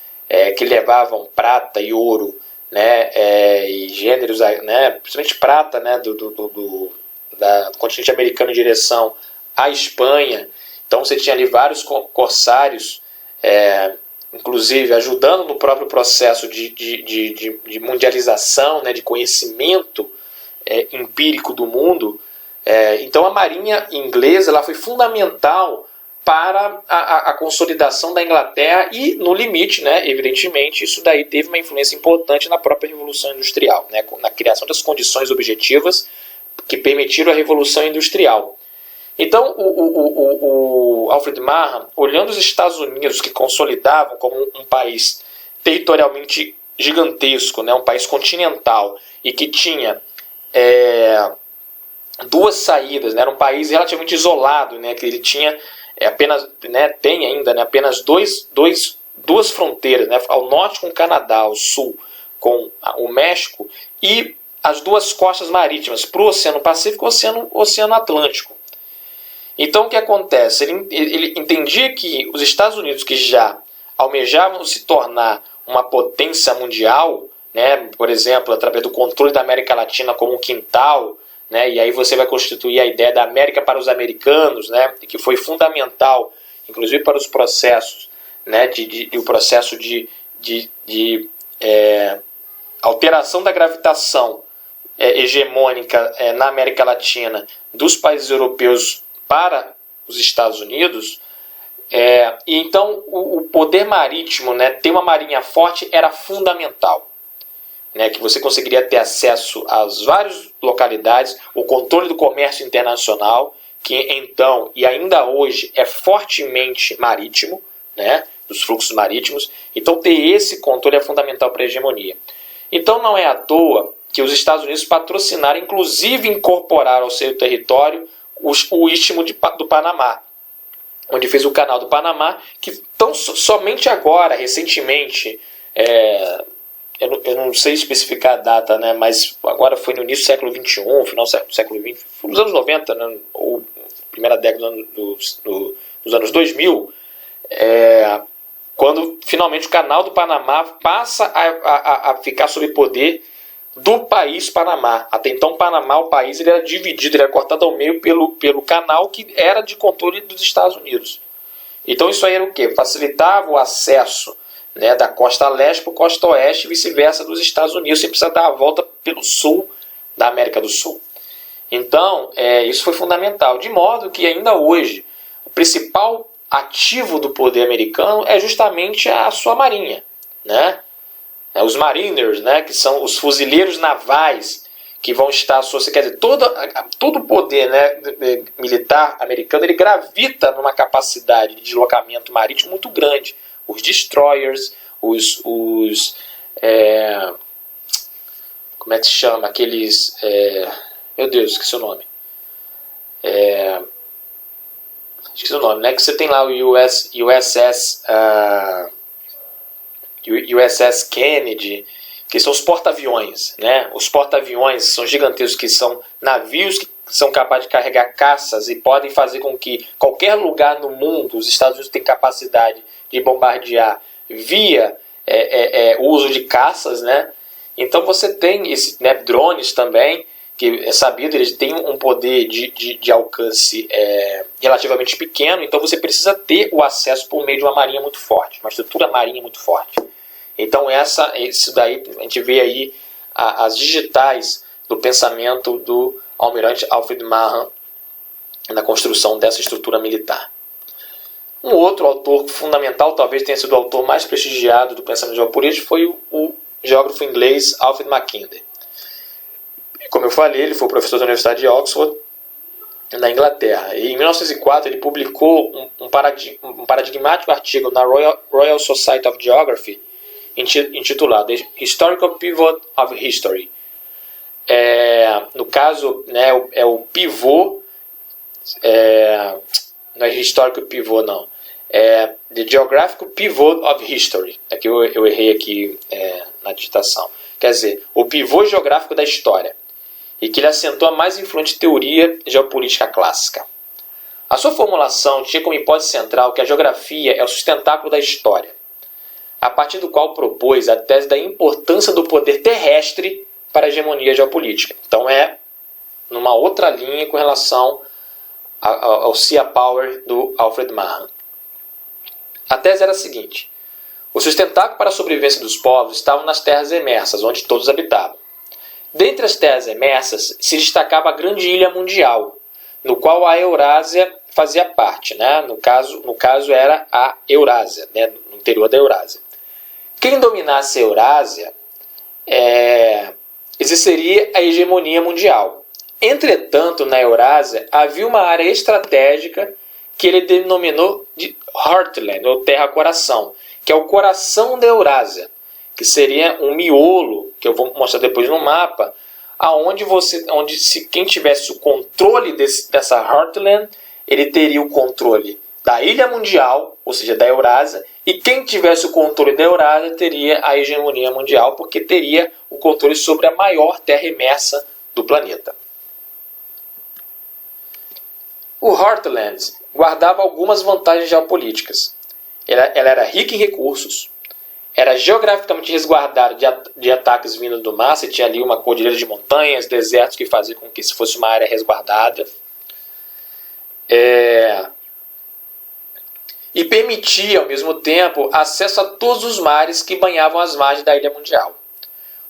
que levavam prata e ouro, né, e gêneros, né, principalmente prata, né, do continente americano em direção à Espanha. Então você tinha ali vários corsários, inclusive ajudando no próprio processo de mundialização, né, de conhecimento empírico do mundo. Então a marinha inglesa ela foi fundamental para a consolidação da Inglaterra e, no limite, né, evidentemente, isso daí teve uma influência importante na própria Revolução Industrial, né, na criação das condições objetivas que permitiram a Revolução Industrial. Então o Alfred Marham, olhando os Estados Unidos, que consolidavam como um país territorialmente gigantesco, né, um país continental, e que tinha duas saídas, né, era um país relativamente isolado, né, que ele tinha apenas, né, tem ainda, né, apenas duas fronteiras, né, ao norte com o Canadá, ao sul com o México, e as duas costas marítimas para o Oceano Pacífico e o Oceano Atlântico. Então o que acontece? Ele entendia que os Estados Unidos, que já almejavam se tornar uma potência mundial, né, por exemplo, através do controle da América Latina como um quintal, né, e aí você vai constituir a ideia da América para os americanos, né, que foi fundamental, inclusive para os processos, né, o processo de alteração da gravitação hegemônica na América Latina dos países europeus para os Estados Unidos. E então o poder marítimo, né, ter uma marinha forte era fundamental, né, que você conseguiria ter acesso às várias localidades, o controle do comércio internacional, que então e ainda hoje é fortemente marítimo, né, dos fluxos marítimos. Então ter esse controle é fundamental para a hegemonia. Então não é à toa que os Estados Unidos patrocinaram, inclusive incorporaram ao seu território o Istmo do Panamá, onde fez o Canal do Panamá, que somente agora, recentemente, eu não sei especificar a data, né, mas agora foi no início do século XXI, final do século XX, nos anos 90, né, ou primeira década dos anos 2000, quando finalmente o Canal do Panamá passa a ficar sob poder do país Panamá. Até então, Panamá, o país, ele era dividido, ele era cortado ao meio pelo canal que era de controle dos Estados Unidos. Então isso aí era o quê? Facilitava o acesso, né, da costa leste para a costa oeste e vice-versa dos Estados Unidos, sem precisar dar a volta pelo sul da América do Sul. Então, isso foi fundamental, de modo que ainda hoje o principal ativo do poder americano é justamente a sua marinha, né? Os mariners, né, que são os fuzileiros navais, que vão estar associados, quer dizer, todo o poder, né, militar americano, ele gravita numa capacidade de deslocamento marítimo muito grande. Os destroyers, como é que se chama? Aqueles... meu Deus, esqueci o nome. Esqueci o nome, né? Que você tem lá o USS Kennedy, que são os porta-aviões, né? Os porta-aviões são gigantescos, que são navios que são capazes de carregar caças e podem fazer com que qualquer lugar no mundo, os Estados Unidos têm capacidade de bombardear via o uso de caças, né? Então você tem esses, né, drones também, que é sabido, eles têm um poder de alcance relativamente pequeno, então você precisa ter o acesso por meio de uma marinha muito forte, uma estrutura marinha muito forte. Então isso daí, a gente vê aí as digitais do pensamento do almirante Alfred Mahan na construção dessa estrutura militar. Um outro autor fundamental, talvez tenha sido o autor mais prestigiado do pensamento geopolítico, foi o geógrafo inglês Alfred Mackinder. Como eu falei, ele foi professor da Universidade de Oxford, na Inglaterra. E em 1904 ele publicou um paradigmático artigo na Royal Society of Geography, intitulado The Historical Pivot of History. No caso, né, o pivô, não é Historical Pivot, não. The Geographical Pivot of History. Aqui eu errei aqui na digitação. Quer dizer, o pivô geográfico da história. E que ele assentou a mais influente teoria geopolítica clássica. A sua formulação tinha como hipótese central que a geografia é o sustentáculo da história, a partir do qual propôs a tese da importância do poder terrestre para a hegemonia geopolítica. Então numa outra linha com relação ao Sea Power do Alfred Mahan. A tese era a seguinte: o sustentáculo para a sobrevivência dos povos estava nas terras emersas, onde todos habitavam. Dentre as terras emersas se destacava a grande ilha mundial, no qual a Eurásia fazia parte, né? No caso era a Eurásia, né? No interior da Eurásia. Quem dominasse a Eurásia exerceria a hegemonia mundial. Entretanto, na Eurásia havia uma área estratégica que ele denominou de Heartland, ou Terra-Coração, que é o coração da Eurásia, que seria um miolo, que eu vou mostrar depois no mapa, onde se quem tivesse o controle dessa Heartland, ele teria o controle da ilha mundial, ou seja, da Eurásia, e quem tivesse o controle da Eurásia teria a hegemonia mundial, porque teria o controle sobre a maior terra imersa do planeta. O Heartland guardava algumas vantagens geopolíticas. Ela era rica em recursos, era geograficamente resguardado de ataques vindos do mar. Você tinha ali uma cordilheira de montanhas, desertos, que fazia com que isso fosse uma área resguardada. E permitia, ao mesmo tempo, acesso a todos os mares que banhavam as margens da ilha mundial.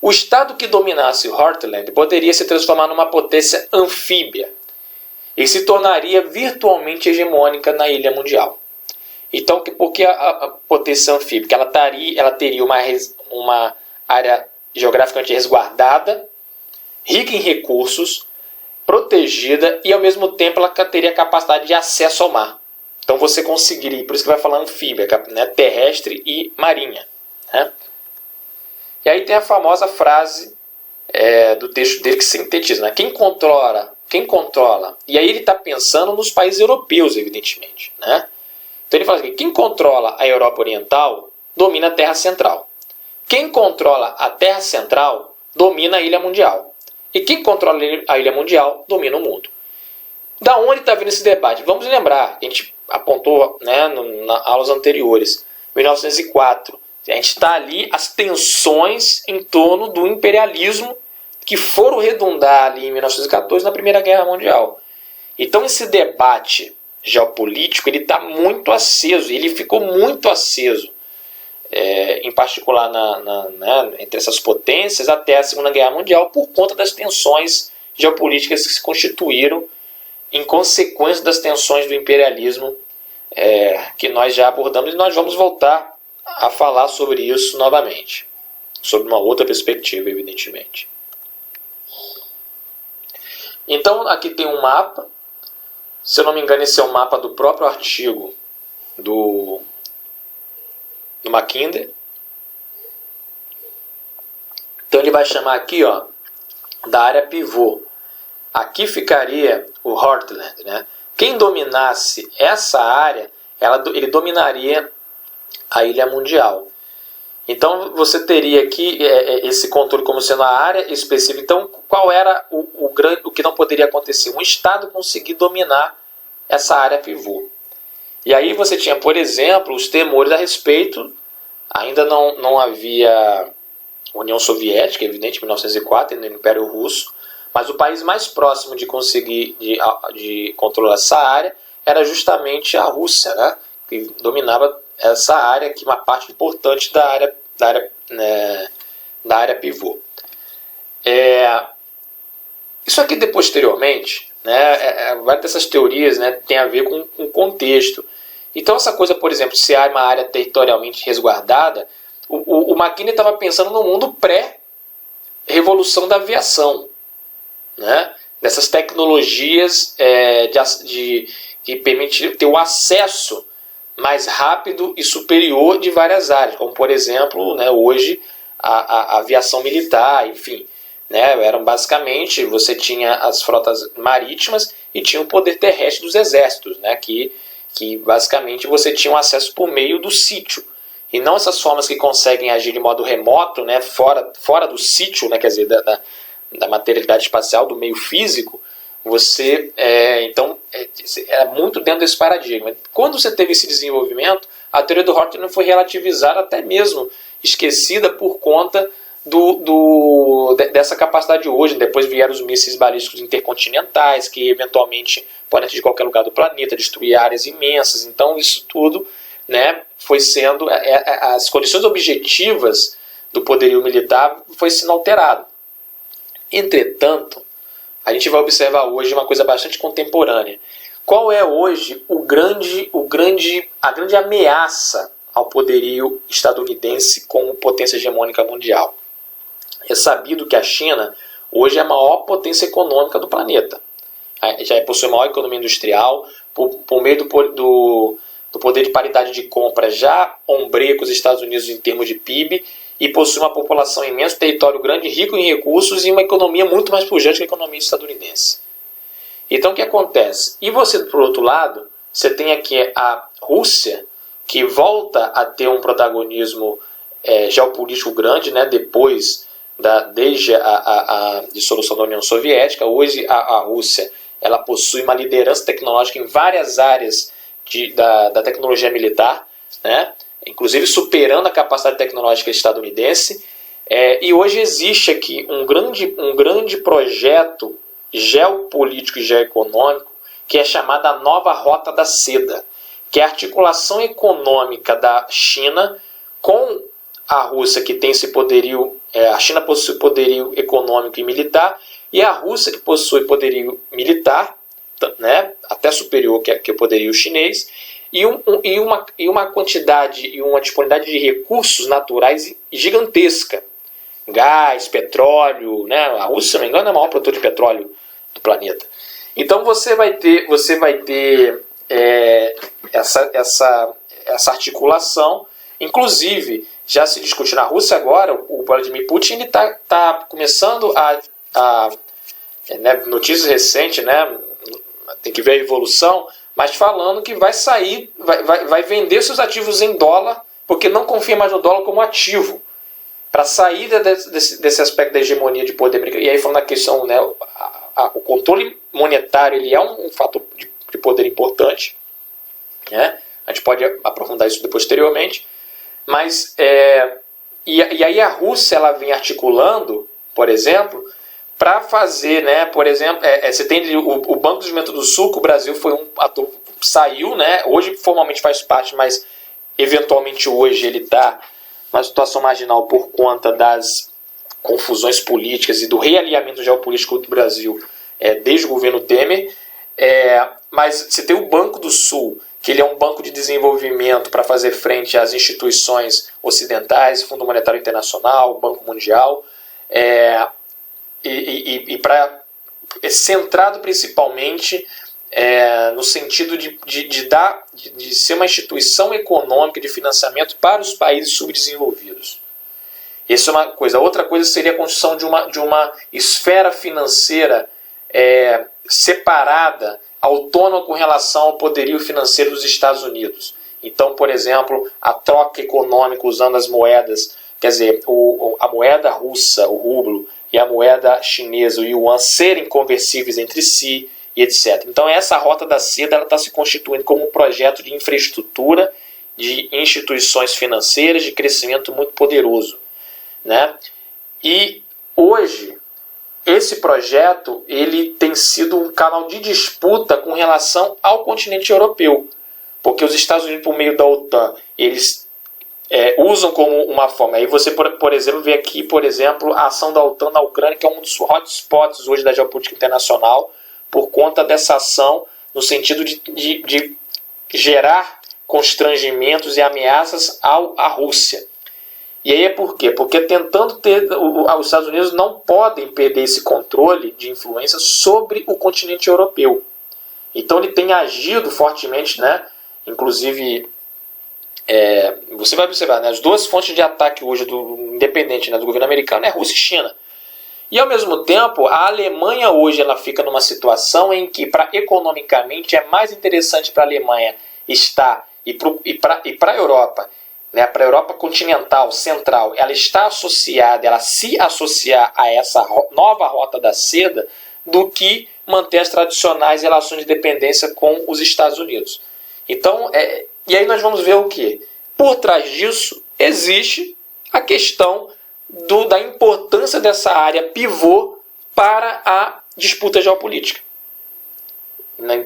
O estado que dominasse o Heartland poderia se transformar numa potência anfíbia e se tornaria virtualmente hegemônica na ilha mundial. Então, por que a potência anfíbica? Ela teria uma área geograficamente resguardada, rica em recursos, protegida, e ao mesmo tempo ela teria capacidade de acesso ao mar. Então você conseguiria, por isso que vai falar anfíbia, né, terrestre e marinha. Né? E aí tem a famosa frase do texto dele que sintetiza, né? Quem controla, e aí ele está pensando nos países europeus, evidentemente, né? Então ele fala assim: quem controla a Europa Oriental domina a Terra Central. Quem controla a Terra Central domina a Ilha Mundial. E quem controla a Ilha Mundial domina o mundo. Da onde está vindo esse debate? Vamos lembrar, a gente apontou, né, nas aulas anteriores, 1904. A gente está ali as tensões em torno do imperialismo que foram redundar ali em 1914 na Primeira Guerra Mundial. Então esse debate geopolítico ele está muito aceso, ele ficou muito aceso, em particular entre essas potências até a Segunda Guerra Mundial, por conta das tensões geopolíticas que se constituíram em consequência das tensões do imperialismo, que nós já abordamos, e nós vamos voltar a falar sobre isso novamente. sob uma outra perspectiva, evidentemente. Então, aqui tem um mapa. Se eu não me engano, esse é um mapa do próprio artigo do Mackinder. Então, ele vai chamar aqui, ó, da área pivô. Aqui ficaria o Heartland, né? Quem dominasse essa área, ele dominaria a ilha mundial. Então, você teria aqui esse controle como sendo a área específica. Então, qual era o que não poderia acontecer? Um Estado conseguir dominar essa área pivô. E aí você tinha, por exemplo, os temores a respeito. Ainda não havia União Soviética, evidente, em 1904, no Império Russo. Mas o país mais próximo de conseguir de controlar essa área era justamente a Rússia, né? Que dominava essa área, que é uma parte importante da área pivô. Isso aqui, posteriormente, né, várias dessas teorias, né, tem a ver com o contexto. Então, essa coisa, por exemplo, se há uma área territorialmente resguardada, o Mackinder estava pensando no mundo pré-revolução da aviação, né? Dessas tecnologias que permitem ter o acesso mais rápido e superior de várias áreas, como por exemplo, né, hoje a aviação militar, enfim, né, eram basicamente, você tinha as frotas marítimas e tinha o poder terrestre dos exércitos, né, que basicamente você tinha um acesso por meio do sítio, e não essas formas que conseguem agir de modo remoto, né, fora do sítio, né, quer dizer, da materialidade espacial, do meio físico. Você, então, era muito dentro desse paradigma. Quando você teve esse desenvolvimento, a teoria do Heartland foi relativizada, até mesmo esquecida por conta dessa capacidade hoje. Depois vieram os mísseis balísticos intercontinentais, que eventualmente podem atingir qualquer lugar do planeta, destruir áreas imensas. Então, isso tudo, né, foi sendo... as condições objetivas do poderio militar foi sendo alterado. Entretanto, a gente vai observar hoje uma coisa bastante contemporânea. Qual é hoje a grande ameaça ao poderio estadunidense como potência hegemônica mundial? É sabido que a China hoje é a maior potência econômica do planeta. Já possui a maior economia industrial, por meio do poder de paridade de compra, já ombreia com os Estados Unidos em termos de PIB, e possui uma população imensa, território grande, rico em recursos e uma economia muito mais pujante que a economia estadunidense. Então o que acontece? E você, por outro lado, você tem aqui a Rússia, que volta a ter um protagonismo geopolítico grande, né, desde a dissolução da União Soviética. Hoje a Rússia ela possui uma liderança tecnológica em várias áreas da tecnologia militar, né? Inclusive superando a capacidade tecnológica estadunidense. E hoje existe aqui um grande projeto geopolítico e geoeconômico que é chamado a Nova Rota da Seda, que é a articulação econômica da China com a Rússia, que tem esse poderio, a China possui poderio econômico e militar, e a Rússia, que possui poderio militar, né, até superior que o poderio chinês, e uma quantidade e uma disponibilidade de recursos naturais gigantesca. Gás, petróleo, né? A Rússia, se não me engano, é o maior produtor de petróleo do planeta. Então você vai ter essa articulação. Inclusive, já se discute na Rússia agora, o Vladimir Putin está começando notícias recentes, né? Tem que ver a evolução, mas falando que vai sair, vai vender seus ativos em dólar, porque não confia mais no dólar como ativo, para sair desse aspecto da hegemonia de poder americano. E aí falando na questão, né, o controle monetário ele é um fator de poder importante, né? A gente pode aprofundar isso posteriormente, mas e aí a Rússia ela vem articulando, por exemplo, para fazer, né, por exemplo, você tem o Banco do Desenvolvimento do Sul, que o Brasil foi um ator, saiu, né, hoje formalmente faz parte, mas eventualmente hoje ele está numa situação marginal por conta das confusões políticas e do realinhamento geopolítico do Brasil desde o governo Temer. Mas você tem o Banco do Sul, que ele é um banco de desenvolvimento para fazer frente às instituições ocidentais, Fundo Monetário Internacional, Banco Mundial, centrado principalmente no sentido de ser uma instituição econômica de financiamento para os países subdesenvolvidos. Isso é uma coisa. Outra coisa seria a construção de uma esfera financeira separada, autônoma com relação ao poderio financeiro dos Estados Unidos. Então, por exemplo, a troca econômica usando as moedas, quer dizer, a moeda russa, o rublo, e a moeda chinesa, o yuan, serem conversíveis entre si, e etc. Então, essa rota da seda está se constituindo como um projeto de infraestrutura, de instituições financeiras, de crescimento muito poderoso, né? E hoje, esse projeto ele tem sido um canal de disputa com relação ao continente europeu, porque os Estados Unidos, por meio da OTAN, eles usam como uma forma. Aí você, por exemplo, vê aqui, por exemplo, a ação da OTAN na Ucrânia, que é um dos hotspots hoje da geopolítica internacional, por conta dessa ação, no sentido de gerar constrangimentos e ameaças à Rússia. E aí por quê? Porque tentando os Estados Unidos não podem perder esse controle de influência sobre o continente europeu. Então ele tem agido fortemente, né? Inclusive, você vai observar, né? As duas fontes de ataque hoje independente, né, do governo americano é Rússia e China. E ao mesmo tempo, a Alemanha hoje ela fica numa situação em que, economicamente, é mais interessante para a Alemanha estar e para a Europa, né, para a Europa continental, central, ela está associada, ela se associar a essa nova rota da seda, do que manter as tradicionais relações de dependência com os Estados Unidos. Então, e aí nós vamos ver o quê? Por trás disso, existe a questão da importância dessa área pivô para a disputa geopolítica.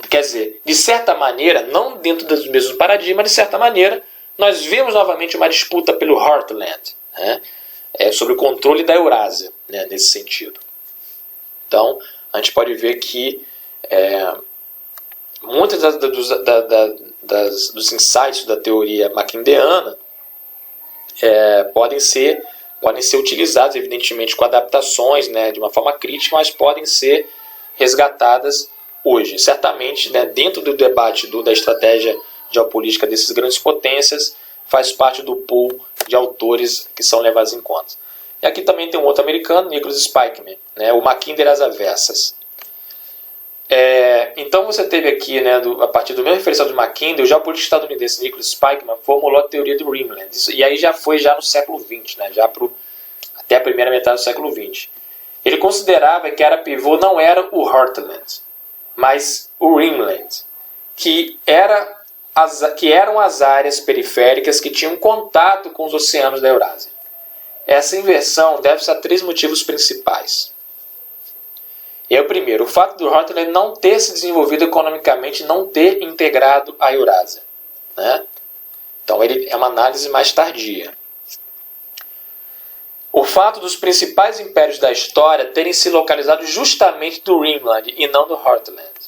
Quer dizer, de certa maneira, não dentro dos mesmos paradigmas, de certa maneira, nós vemos novamente uma disputa pelo Heartland, né? Sobre o controle da Eurásia, né, nesse sentido. Então, a gente pode ver que muitos dos insights da teoria mackindeiana podem ser utilizados, evidentemente, com adaptações, né, de uma forma crítica, mas podem ser resgatadas hoje. Certamente, né, dentro do debate da estratégia geopolítica dessas grandes potências, faz parte do pool de autores que são levados em conta. E aqui também tem um outro americano, Nicholas Spikeman, né, o Mackinder às avessas. Então você teve aqui, né, a partir do mesmo referencial do Mackinder, o geopolítico estadunidense Nicholas Spikeman formulou a teoria do Rimland. E aí já foi no século XX, né, até a primeira metade do século XX. Ele considerava que a área pivô não era o Heartland, mas o Rimland, que eram as áreas periféricas que tinham contato com os oceanos da Eurásia. Essa inversão deve-se a 3 motivos principais. O primeiro, o fato do Heartland não ter se desenvolvido economicamente, não ter integrado a Eurásia, né? Então ele é uma análise mais tardia. O fato dos principais impérios da história terem se localizado justamente do Rimland e não do Heartland.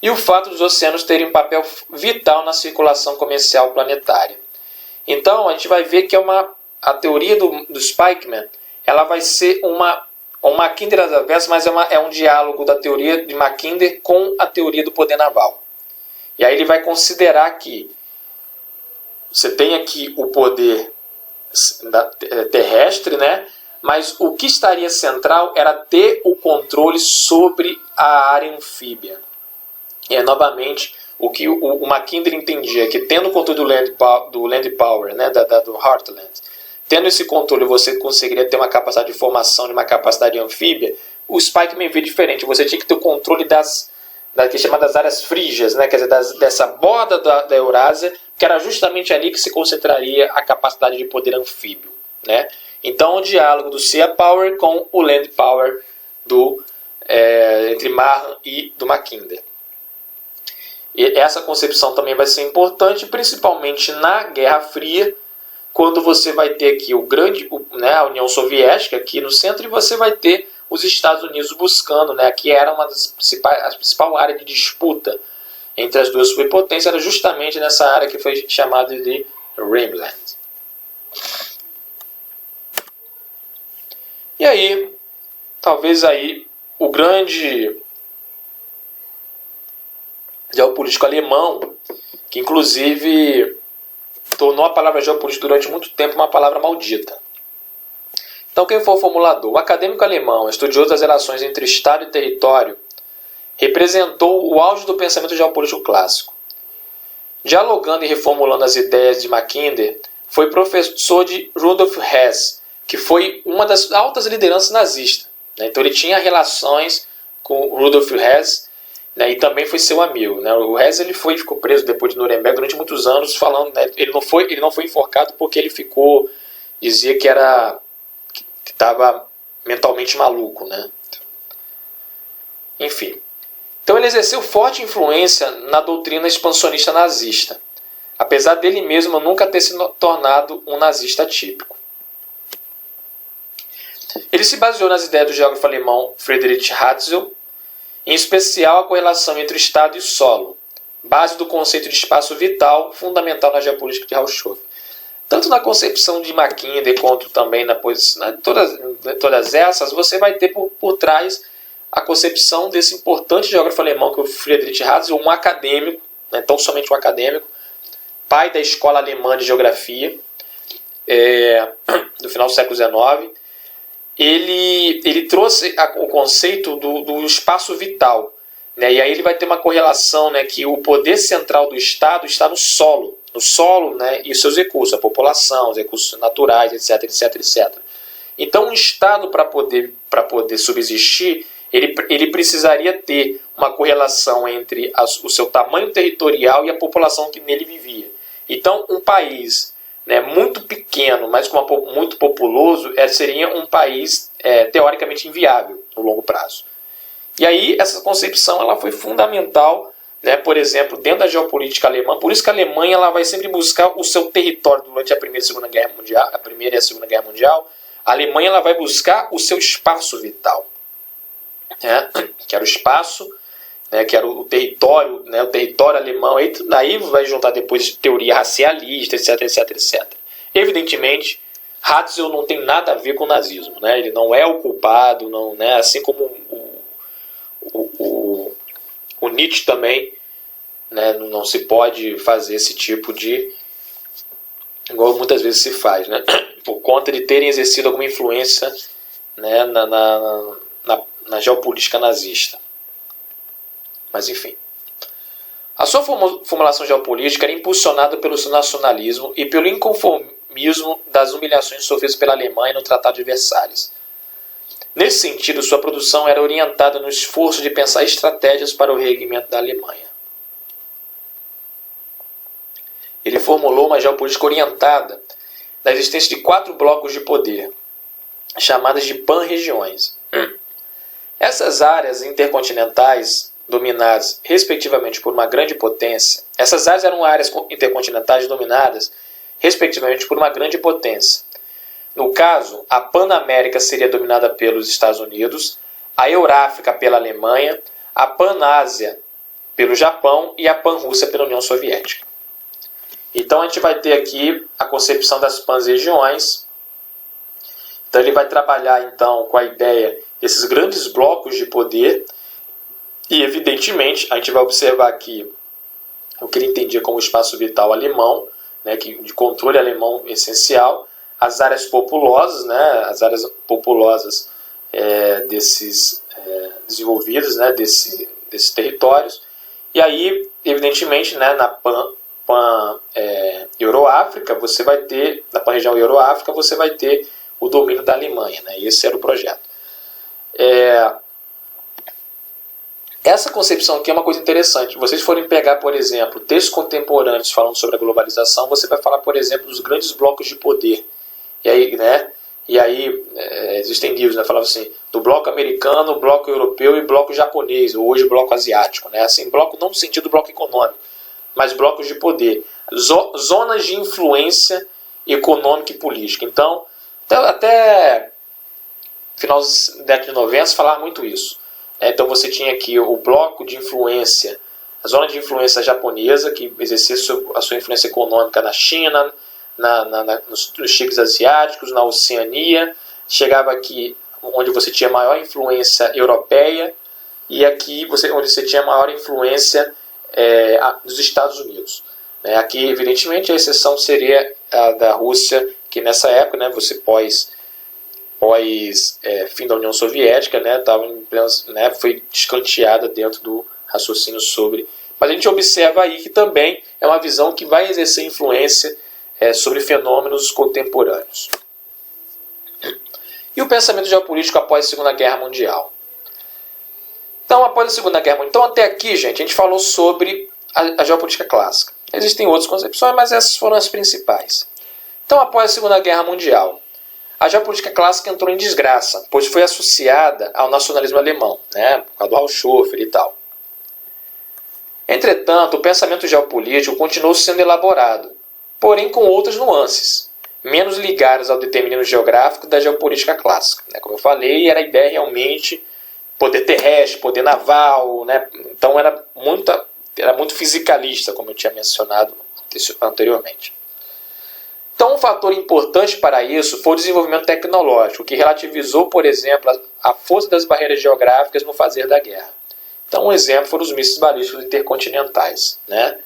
E o fato dos oceanos terem um papel vital na circulação comercial planetária. Então a gente vai ver que a teoria do Spikeman, ela vai ser um Mackinder às avessas, mas é um diálogo da teoria de Mackinder com a teoria do poder naval. E aí ele vai considerar que você tem aqui o poder terrestre, né? Mas o que estaria central era ter o controle sobre a área anfíbia. E novamente, o que o Mackinder entendia, que tendo o controle do land power, né, do Heartland, tendo esse controle, você conseguiria ter uma capacidade de formação de uma capacidade anfíbia. O Spikeman vê diferente. Você tinha que ter o controle que é chamadas áreas frígias, né? Quer dizer, dessa borda da Eurásia, que era justamente ali que se concentraria a capacidade de poder anfíbio, né? Então, o diálogo do Sea Power com o Land Power entre Mahan e do Mackinder. E essa concepção também vai ser importante, principalmente na Guerra Fria, quando você vai ter aqui a União Soviética aqui no centro, e você vai ter os Estados Unidos buscando, né, que era a principal área de disputa entre as duas superpotências era justamente nessa área que foi chamada de Rhineland. E aí, talvez aí o grande geopolítico alemão, que inclusive tornou a palavra geopolítica durante muito tempo uma palavra maldita. Então, quem foi o formulador? O acadêmico alemão, estudioso das relações entre Estado e território, representou o auge do pensamento geopolítico clássico. Dialogando e reformulando as ideias de Mackinder, foi professor de Rudolf Hess, que foi uma das altas lideranças nazistas. Então ele tinha relações com Rudolf Hess, e também foi seu amigo. O Hess ficou preso depois de Nuremberg durante muitos anos, falando, ele não foi enforcado porque ele dizia que estava mentalmente maluco. Enfim. Então ele exerceu forte influência na doutrina expansionista nazista, apesar dele mesmo nunca ter se tornado um nazista típico. Ele se baseou nas ideias do geógrafo alemão Friedrich Ratzel, em especial a correlação entre o Estado e o solo, base do conceito de espaço vital fundamental na geopolítica de Haushoff. Tanto na concepção de Mackinder quanto também todas essas, você vai ter por trás a concepção desse importante geógrafo alemão, que é o Friedrich Ratzel, um acadêmico, tão somente um acadêmico, pai da escola alemã de geografia, do final do século XIX. Ele trouxe o conceito do espaço vital. E aí ele vai ter uma correlação, que o poder central do Estado está no solo, e os seus recursos, a população, os recursos naturais, etc. Então, um Estado, para poder subsistir, ele precisaria ter uma correlação entre o seu tamanho territorial e a população que nele vivia. Então, um país muito pequeno, mas muito populoso, seria um país teoricamente inviável no longo prazo. E aí, essa concepção ela foi fundamental, por exemplo, dentro da geopolítica alemã. Por isso que a Alemanha ela vai sempre buscar o seu território durante a Primeira e a Segunda Guerra Mundial. A Primeira e a Segunda Guerra Mundial, a Alemanha ela vai buscar o seu espaço vital. Que era o espaço, que era o território, o território alemão. E daí vai juntar depois teoria racialista, etc. Evidentemente, Ratzel não tem nada a ver com o nazismo. Ele não é o culpado, não, assim como o Nietzsche também, não se pode fazer esse tipo de... igual muitas vezes se faz, por conta de terem exercido alguma influência na geopolítica nazista. Mas enfim. A sua formulação geopolítica era impulsionada pelo seu nacionalismo e pelo inconformismo das humilhações sofridas pela Alemanha no Tratado de Versalhes. Nesse sentido, sua produção era orientada no esforço de pensar estratégias para o reerguimento da Alemanha. Ele formulou uma geopolítica orientada na existência de 4 blocos de poder, chamadas de pan-regiões. Essas áreas intercontinentais, dominadas respectivamente por uma grande potência, essas áreas eram áreas intercontinentais dominadas respectivamente por uma grande potência. No caso, a Panamérica seria dominada pelos Estados Unidos, a Euráfrica pela Alemanha, a Panásia pelo Japão e a Pan-Rússia pela União Soviética. Então a gente vai ter aqui a concepção das pan-regiões. Então ele vai trabalhar então com a ideia desses grandes blocos de poder e evidentemente a gente vai observar aqui o que ele entendia como espaço vital alemão, de controle alemão essencial, as áreas populosas, as áreas populosas desses desenvolvidos, desses territórios, e aí evidentemente na Euroáfrica você vai ter, na pan-região Euroáfrica você vai ter o domínio da Alemanha, e esse era o projeto. Essa concepção aqui é uma coisa interessante. Se vocês forem pegar, por exemplo, textos contemporâneos falando sobre a globalização, você vai falar, por exemplo, dos grandes blocos de poder. E aí, existem livros, falavam assim, do bloco americano, bloco europeu e bloco japonês, ou hoje bloco asiático. Assim, bloco não no sentido do bloco econômico, mas blocos de poder. Zonas de influência econômica e política. Então, até final da década de 90 se falava muito isso. Então você tinha aqui o bloco de influência a zona de influência japonesa, que exercia a sua influência econômica na China, nos tigres asiáticos, na Oceania. Chegava aqui onde você tinha maior influência europeia e aqui onde você tinha maior influência dos Estados Unidos. Aqui, evidentemente, a exceção seria a da Rússia, que nessa época, né, você pós fim da União Soviética, né, foi escanteada dentro do raciocínio sobre. Mas a gente observa aí que também é uma visão que vai exercer influência sobre fenômenos contemporâneos. E o pensamento geopolítico após a Segunda Guerra Mundial. Então, após a Segunda Guerra Mundial, até aqui, gente, a gente falou sobre a geopolítica clássica. Existem outras concepções, mas essas foram as principais. Então, após a Segunda Guerra Mundial, a geopolítica clássica entrou em desgraça, pois foi associada ao nacionalismo alemão, né, por causa do Haushofer e tal. Entretanto, o pensamento geopolítico continuou sendo elaborado, porém com outras nuances, menos ligadas ao determinismo geográfico da geopolítica clássica. Como eu falei, era a ideia realmente poder terrestre, poder naval, né? Então era muito fisicalista, como eu tinha mencionado anteriormente. Então, um fator importante para isso foi o desenvolvimento tecnológico, que relativizou, por exemplo, a força das barreiras geográficas no fazer da guerra. Então, um exemplo foram os mísseis balísticos intercontinentais, né?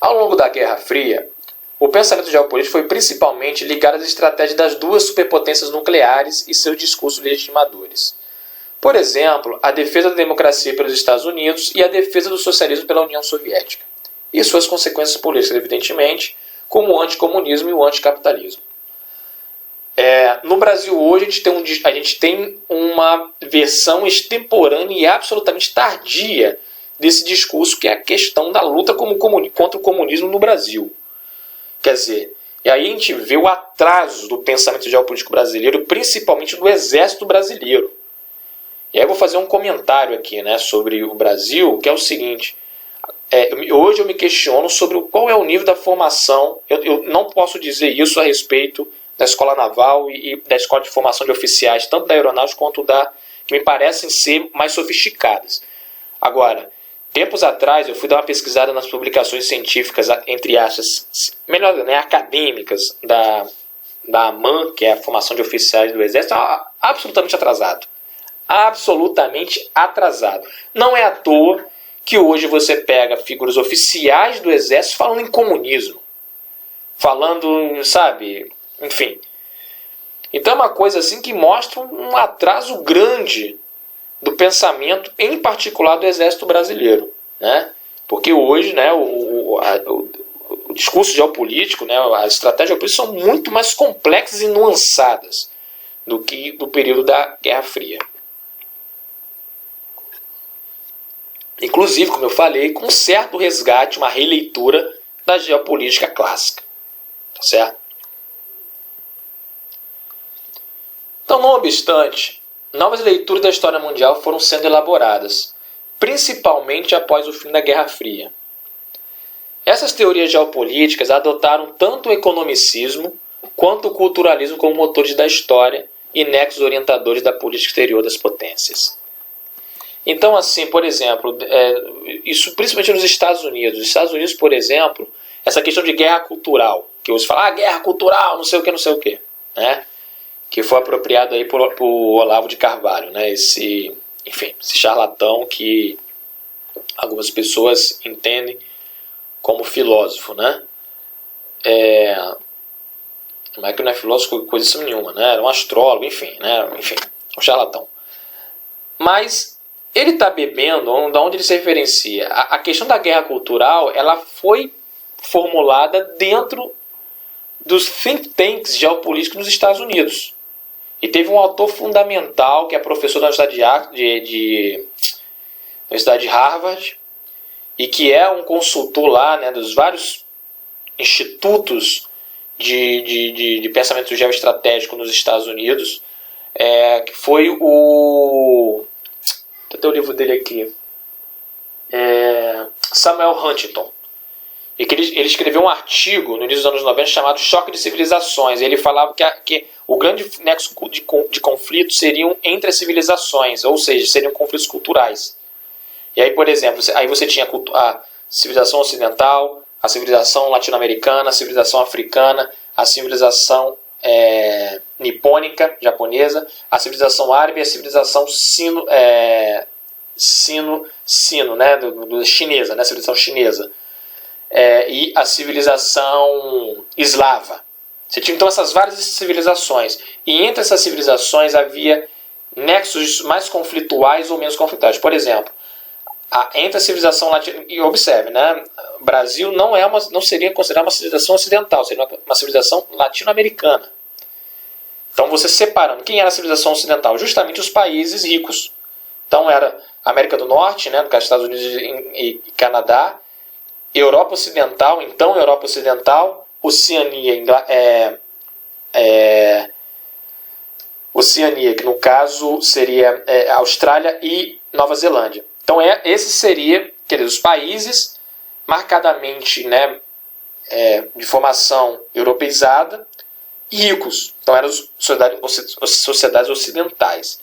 Ao longo da Guerra Fria, o pensamento geopolítico foi principalmente ligado às estratégias das duas superpotências nucleares e seus discursos legitimadores. Por exemplo, a defesa da democracia pelos Estados Unidos e a defesa do socialismo pela União Soviética. E suas consequências políticas, evidentemente, como o anticomunismo e o anticapitalismo. No Brasil hoje a gente tem uma versão extemporânea e absolutamente tardia desse discurso, que é a questão da luta contra o comunismo no Brasil. Quer dizer, e aí a gente vê o atraso do pensamento geopolítico brasileiro, principalmente do exército brasileiro. E aí eu vou fazer um comentário aqui, né, sobre o Brasil, que é o seguinte. Hoje eu me questiono sobre qual é o nível da formação. Eu não posso dizer isso a respeito da Escola Naval e da Escola de Formação de Oficiais, tanto da Aeronáutica quanto que me parecem ser mais sofisticadas. Agora, tempos atrás eu fui dar uma pesquisada nas publicações científicas, entre aspas, melhor, né, acadêmicas da AMAN, que é a Formação de Oficiais do Exército, absolutamente atrasado. Absolutamente atrasado. Não é à toa que hoje você pega figuras oficiais do Exército falando em comunismo. Falando, sabe, enfim. Então é uma coisa assim que mostra um atraso grande do pensamento, em particular do Exército Brasileiro, né? Porque hoje, né, o discurso geopolítico, né, a estratégia geopolítica são muito mais complexas e nuançadas do que do período da Guerra Fria. Inclusive, como eu falei, com certo resgate, uma releitura da geopolítica clássica. Tá certo? Então, não obstante, novas leituras da história mundial foram sendo elaboradas, principalmente após o fim da Guerra Fria. Essas teorias geopolíticas adotaram tanto o economicismo quanto o culturalismo como motores da história e nexos orientadores da política exterior das potências. Então, assim, por exemplo, isso principalmente nos Estados Unidos. Nos Estados Unidos, por exemplo, essa questão de guerra cultural, que você fala, guerra cultural, não sei o que, né? Que foi apropriado aí por Olavo de Carvalho, né? Esse charlatão que algumas pessoas entendem como filósofo, né? Mas que não é filósofo coisa nenhuma, né? Era um astrólogo, enfim, um charlatão. Mas ele está bebendo, da onde ele se referencia? A questão da guerra cultural, ela foi formulada dentro dos think tanks geopolíticos nos Estados Unidos. E teve um autor fundamental, que é professor da Universidade de Harvard, e que é um consultor lá, né, dos vários institutos de pensamento geoestratégico nos Estados Unidos, que foi o... Tem o livro dele aqui. Samuel Huntington. E que ele escreveu um artigo no início dos anos 90 chamado Choque de Civilizações. E ele falava que o grande nexo de conflitos seriam entre as civilizações, ou seja, seriam conflitos culturais. E aí, por exemplo, aí você tinha a civilização ocidental, a civilização latino-americana, a civilização africana, a civilização nipônica, japonesa, a civilização árabe e a civilização chinesa, né, a civilização chinesa, e a civilização eslava. Você tinha então essas várias civilizações, e entre essas civilizações havia nexos mais conflituais ou menos conflituais. Por exemplo, entre a civilização latina, e observe, né, o Brasil não seria considerado uma civilização ocidental, seria uma civilização latino-americana. Então você separando, quem era a civilização ocidental? Justamente os países ricos. Então era América do Norte, né, no caso Estados Unidos e Canadá, Europa Ocidental, então Europa Ocidental, Oceania, que no caso seria Austrália e Nova Zelândia. Então esse seria, quer dizer, os países marcadamente, né, de formação europeizada e ricos. Então eram sociedades ocidentais.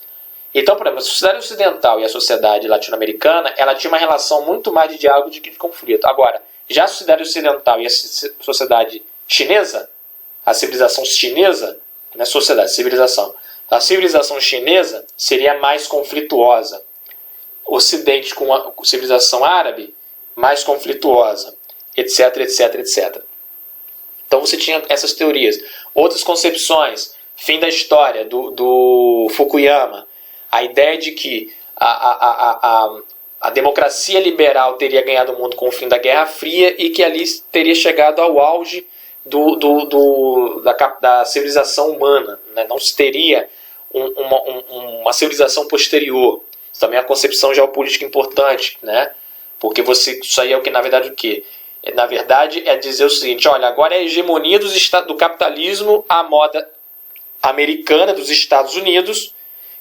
Então, por exemplo, a sociedade ocidental e a sociedade latino-americana, ela tinha uma relação muito mais de diálogo do que de conflito. Agora, já a sociedade ocidental e a sociedade chinesa, a civilização chinesa, não é sociedade, civilização. A civilização chinesa seria mais conflituosa. Ocidente com a civilização árabe, mais conflituosa, etc, etc, etc. Então você tinha essas teorias. Outras concepções, fim da história, do Fukuyama, a ideia de que a democracia liberal teria ganhado o mundo com o fim da Guerra Fria e que ali teria chegado ao auge da civilização humana, né? Não se teria uma civilização posterior. Isso também é uma concepção geopolítica importante, né? Porque isso aí é o que, na verdade, o quê? Na verdade, é dizer o seguinte: olha, agora é a hegemonia do capitalismo à moda americana dos Estados Unidos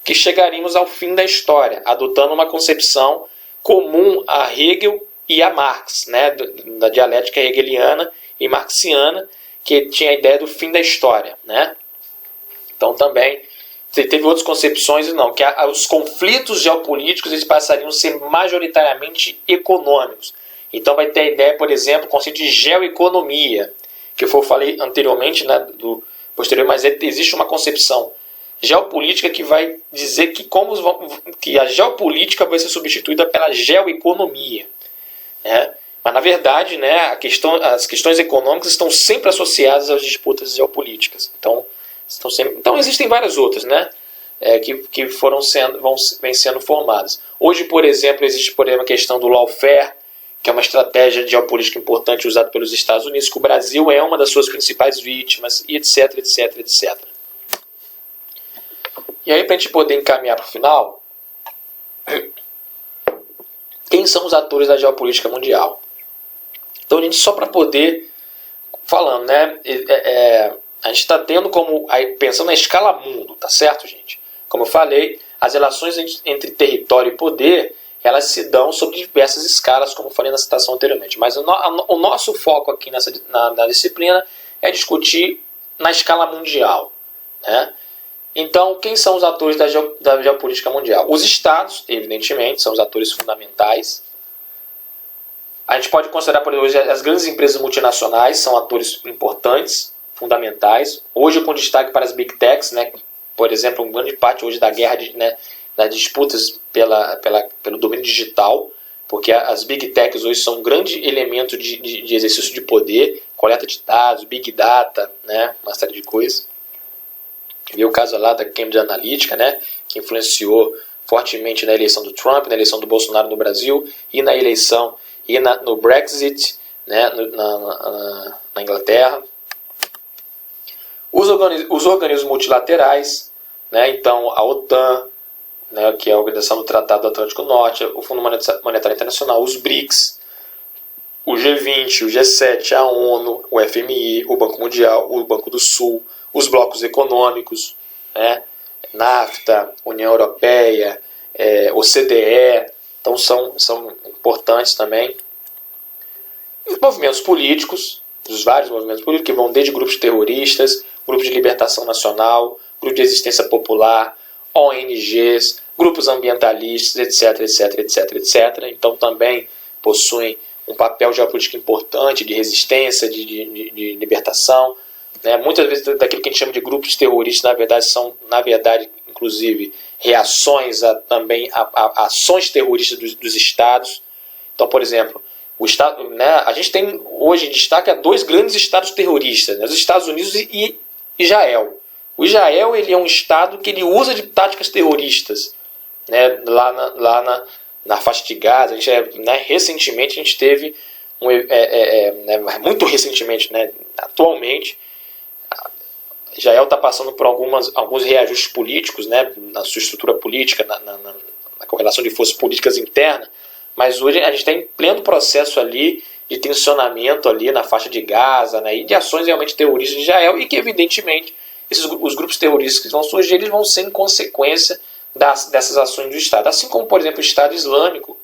que chegaríamos ao fim da história, adotando uma concepção comum a Hegel e a Marx, né? Da dialética hegeliana e marxiana, que tinha a ideia do fim da história, né? Então também teve outras concepções, não, que os conflitos geopolíticos eles passariam a ser majoritariamente econômicos. Então vai ter a ideia, por exemplo, o conceito de geoeconomia, que eu falei anteriormente, né, posterior, mas existe uma concepção geopolítica que vai dizer que a geopolítica vai ser substituída pela geoeconomia, né? Mas na verdade, né, as questões econômicas estão sempre associadas às disputas geopolíticas. Então existem várias outras, né, que vêm sendo formadas. Hoje, por exemplo, existe a questão do lawfare, que é uma estratégia geopolítica importante usada pelos Estados Unidos, que o Brasil é uma das suas principais vítimas, e etc, etc, etc. E aí, para a gente poder encaminhar para o final, quem são os atores da geopolítica mundial? Então, a gente, só para poder, falando, né, a gente está tendo pensando na escala mundo, tá certo, gente? Como eu falei, as relações entre território e poder, elas se dão sobre diversas escalas, como eu falei na citação anteriormente. Mas o nosso foco aqui na disciplina é discutir na escala mundial, né? Então, quem são os atores da geopolítica mundial? Os estados, evidentemente, são os atores fundamentais. A gente pode considerar, por exemplo, as grandes empresas multinacionais são atores importantes, fundamentais. Hoje, com destaque para as Big Techs, né? Por exemplo, uma grande parte hoje da guerra, né, das disputas pelo domínio digital, porque as Big Techs hoje são um grande elemento de exercício de poder, coleta de dados, Big Data, né, uma série de coisas. Viu o caso lá da Cambridge Analytica, né, que influenciou fortemente na eleição do Trump, na eleição do Bolsonaro no Brasil, e na eleição, no Brexit, né, na Inglaterra. Os organismos multilaterais, né, então a OTAN, né, que é a Organização do Tratado do Atlântico Norte, o Fundo Monetário Internacional, os BRICS, o G20, o G7, a ONU, o FMI, o Banco Mundial, o Banco do Sul, os blocos econômicos, né, NAFTA, União Europeia, OCDE, então são importantes também. Os movimentos políticos, os vários movimentos políticos, que vão desde grupos terroristas, grupos de libertação nacional, grupo de resistência popular, ONGs, grupos ambientalistas, etc, etc, etc, etc. Então também possuem um papel geopolítico importante de resistência, de libertação. Né? Muitas vezes daquilo que a gente chama de grupos terroristas, na verdade, são, inclusive, reações também a ações terroristas dos estados. Então, por exemplo, o estado, né, a gente tem hoje em destaque 2 grandes estados terroristas, né, os Estados Unidos e Israel. O Israel ele é um estado que ele usa de táticas terroristas, né, lá na faixa de Gaza. A gente, né, recentemente a gente teve, muito recentemente, né, atualmente, Israel está passando por alguns reajustes políticos, né, na sua estrutura política, na correlação de forças políticas internas, mas hoje a gente está em pleno processo ali de tensionamento ali na faixa de Gaza, né, e de ações realmente terroristas de Israel, e que evidentemente os grupos terroristas que vão surgir, eles vão ser em consequência dessas ações do Estado. Assim como, por exemplo, o Estado Islâmico,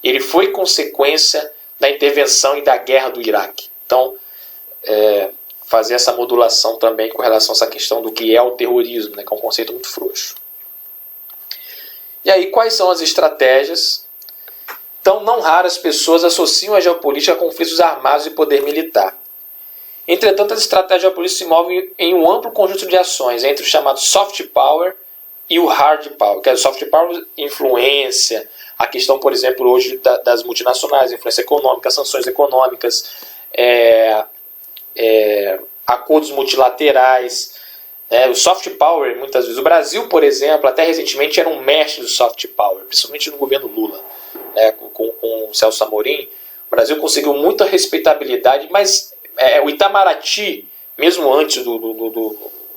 ele foi consequência da intervenção e da guerra do Iraque. Então, fazer essa modulação também com relação a essa questão do que é o terrorismo, né, que é um conceito muito frouxo. E aí, quais são as estratégias? Então, não raras pessoas associam a geopolítica a conflitos armados e poder militar. Entretanto, as estratégias geopolíticas se movem em um amplo conjunto de ações entre o chamado soft power e o hard power. Que é o soft power, influência, a questão, por exemplo, hoje das multinacionais, influência econômica, sanções econômicas, acordos multilaterais, o soft power, muitas vezes. O Brasil, por exemplo, até recentemente era um mestre do soft power, principalmente no governo Lula, com o Celso Amorim. O Brasil conseguiu muita respeitabilidade, mas o Itamaraty, mesmo antes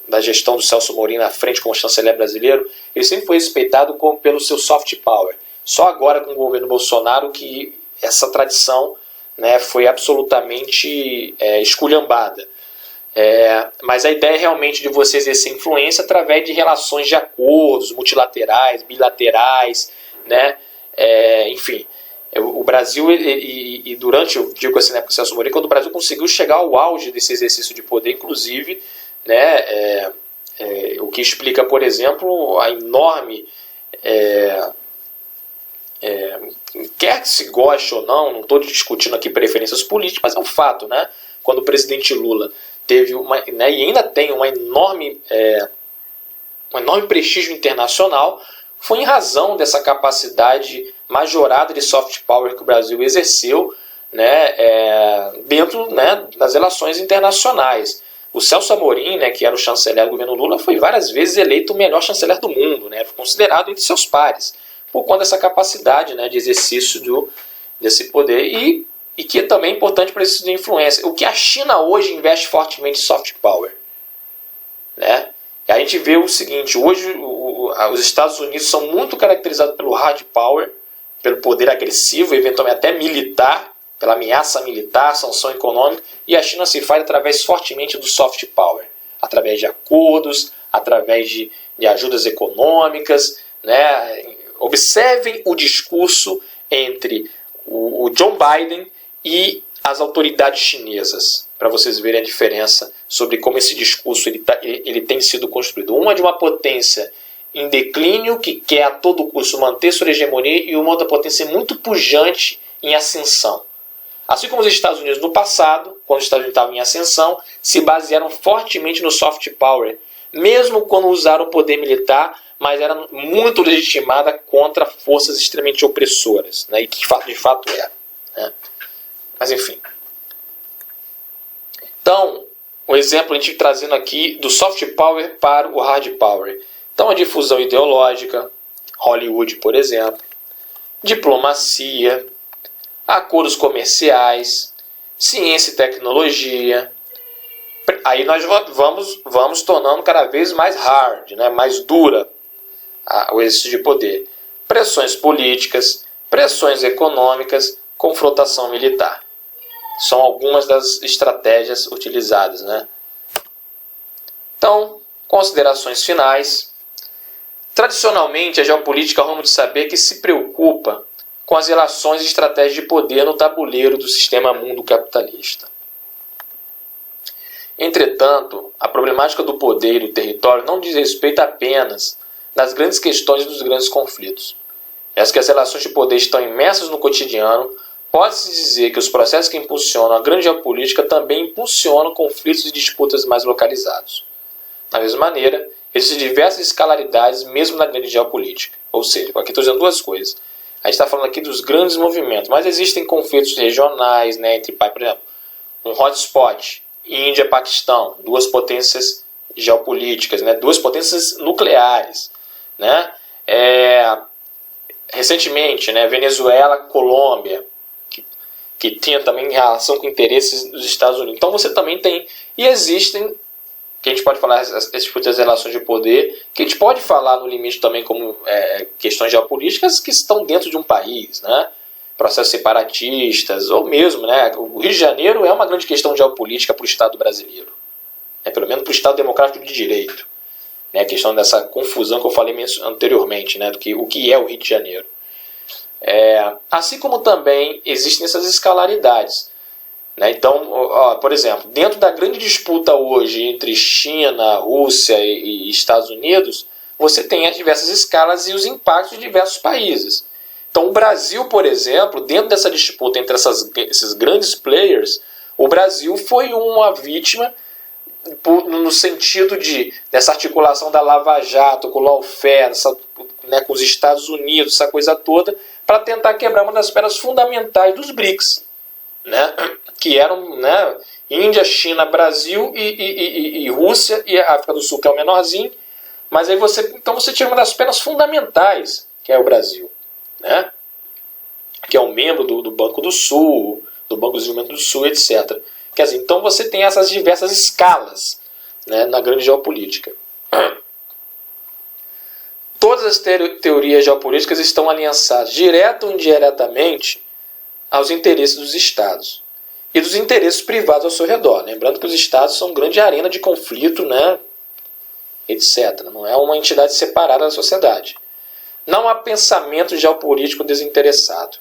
da gestão do Celso Amorim na frente como chanceler brasileiro, ele sempre foi respeitado pelo seu soft power. Só agora com o governo Bolsonaro que essa tradição, né, foi absolutamente esculhambada. Mas a ideia é realmente de você exercer influência através de relações de acordos multilaterais, bilaterais, né? Enfim, o Brasil, e durante, eu digo assim, na época do Celso Amorim, quando o Brasil conseguiu chegar ao auge desse exercício de poder, inclusive, né, o que explica, por exemplo, a enorme... quer que se goste ou não estou discutindo aqui preferências políticas, mas é um fato, né? Quando o presidente Lula teve e ainda tem um enorme prestígio internacional, foi em razão dessa capacidade majorada de soft power que o Brasil exerceu, né, dentro, né, das relações internacionais. O Celso Amorim, né, que era o chanceler do governo Lula, foi várias vezes eleito o melhor chanceler do mundo, né, foi considerado entre seus pares, por conta dessa capacidade, né, de exercício desse poder, e que também é importante para isso de influência. O que a China hoje investe fortemente em soft power, né? E a gente vê o seguinte: hoje os Estados Unidos são muito caracterizados pelo hard power, pelo poder agressivo, eventualmente até militar, pela ameaça militar, sanção econômica, e a China se faz através fortemente do soft power, através de acordos, através de ajudas econômicas, né? Observem o discurso entre o John Biden e as autoridades chinesas, para vocês verem a diferença sobre como esse discurso ele tem sido construído. Uma de uma potência em declínio, que quer a todo custo manter sua hegemonia, e uma outra potência muito pujante em ascensão. Assim como os Estados Unidos no passado, quando os Estados Unidos estavam em ascensão, se basearam fortemente no soft power, mesmo quando usaram o poder militar, mas era muito legitimada contra forças extremamente opressoras, né, e que de fato era, né? Mas enfim. Então, um exemplo a gente trazendo aqui do soft power para o hard power. Então, a difusão ideológica, Hollywood, por exemplo, diplomacia, acordos comerciais, ciência e tecnologia. Aí nós vamos tornando cada vez mais hard, né, mais dura o exercício de poder. Pressões políticas, pressões econômicas, confrontação militar. São algumas das estratégias utilizadas, né? Então, considerações finais. Tradicionalmente, a geopolítica é o ramo de saber que se preocupa com as relações e estratégias de poder no tabuleiro do sistema mundo capitalista. Entretanto, a problemática do poder e do território não diz respeito apenas das grandes questões e dos grandes conflitos. As que as relações de poder estão imersas no cotidiano, pode-se dizer que os processos que impulsionam a grande geopolítica também impulsionam conflitos e disputas mais localizados. Da mesma maneira, existem diversas escalaridades mesmo na grande geopolítica. Ou seja, aqui estou dizendo duas coisas. A gente está falando aqui dos grandes movimentos, mas existem conflitos regionais, né, entre, por exemplo, um hotspot, Índia e Paquistão, duas potências geopolíticas, né, duas potências nucleares, né, recentemente, né, Venezuela, Colômbia, que tinha também relação com interesses dos Estados Unidos. Então você também tem, e existem, que a gente pode falar as relações de poder, que a gente pode falar no limite também como questões geopolíticas que estão dentro de um país, né, processos separatistas, ou mesmo, né, o Rio de Janeiro é uma grande questão geopolítica para o Estado brasileiro, né, pelo menos para o Estado Democrático de Direito. A questão dessa confusão que eu falei anteriormente, né, o que é o Rio de Janeiro. Assim como também existem essas escalaridades. Né? Então, por exemplo, dentro da grande disputa hoje entre China, Rússia e Estados Unidos, você tem as diversas escalas e os impactos de diversos países. Então, o Brasil, por exemplo, dentro dessa disputa entre esses grandes players, o Brasil foi uma vítima no sentido dessa articulação da Lava Jato com o lawfare, né, com os Estados Unidos, essa coisa toda, para tentar quebrar uma das pedras fundamentais dos BRICS, né, que eram, né, Índia, China, Brasil e Rússia e a África do Sul, que é o menorzinho, mas aí então você tira uma das pedras fundamentais, que é o Brasil, né, que é um membro do Banco do Sul, do Banco de Desenvolvimento do Sul, etc. Quer dizer, então você tem essas diversas escalas, né, na grande geopolítica. Todas as teorias geopolíticas estão aliançadas, direta ou indiretamente, aos interesses dos Estados e dos interesses privados ao seu redor. Lembrando que os Estados são grande arena de conflito, né, etc. Não é uma entidade separada da sociedade. Não há pensamento geopolítico desinteressado.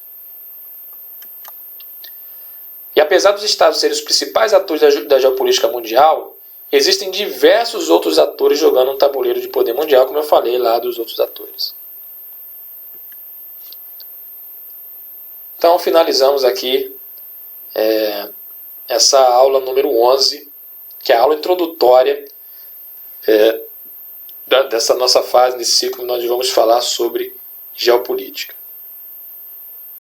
E apesar dos Estados serem os principais atores da geopolítica mundial, existem diversos outros atores jogando um tabuleiro de poder mundial, como eu falei lá dos outros atores. Então finalizamos aqui essa aula número 11, que é a aula introdutória dessa nossa fase, desse ciclo, nós vamos falar sobre geopolítica.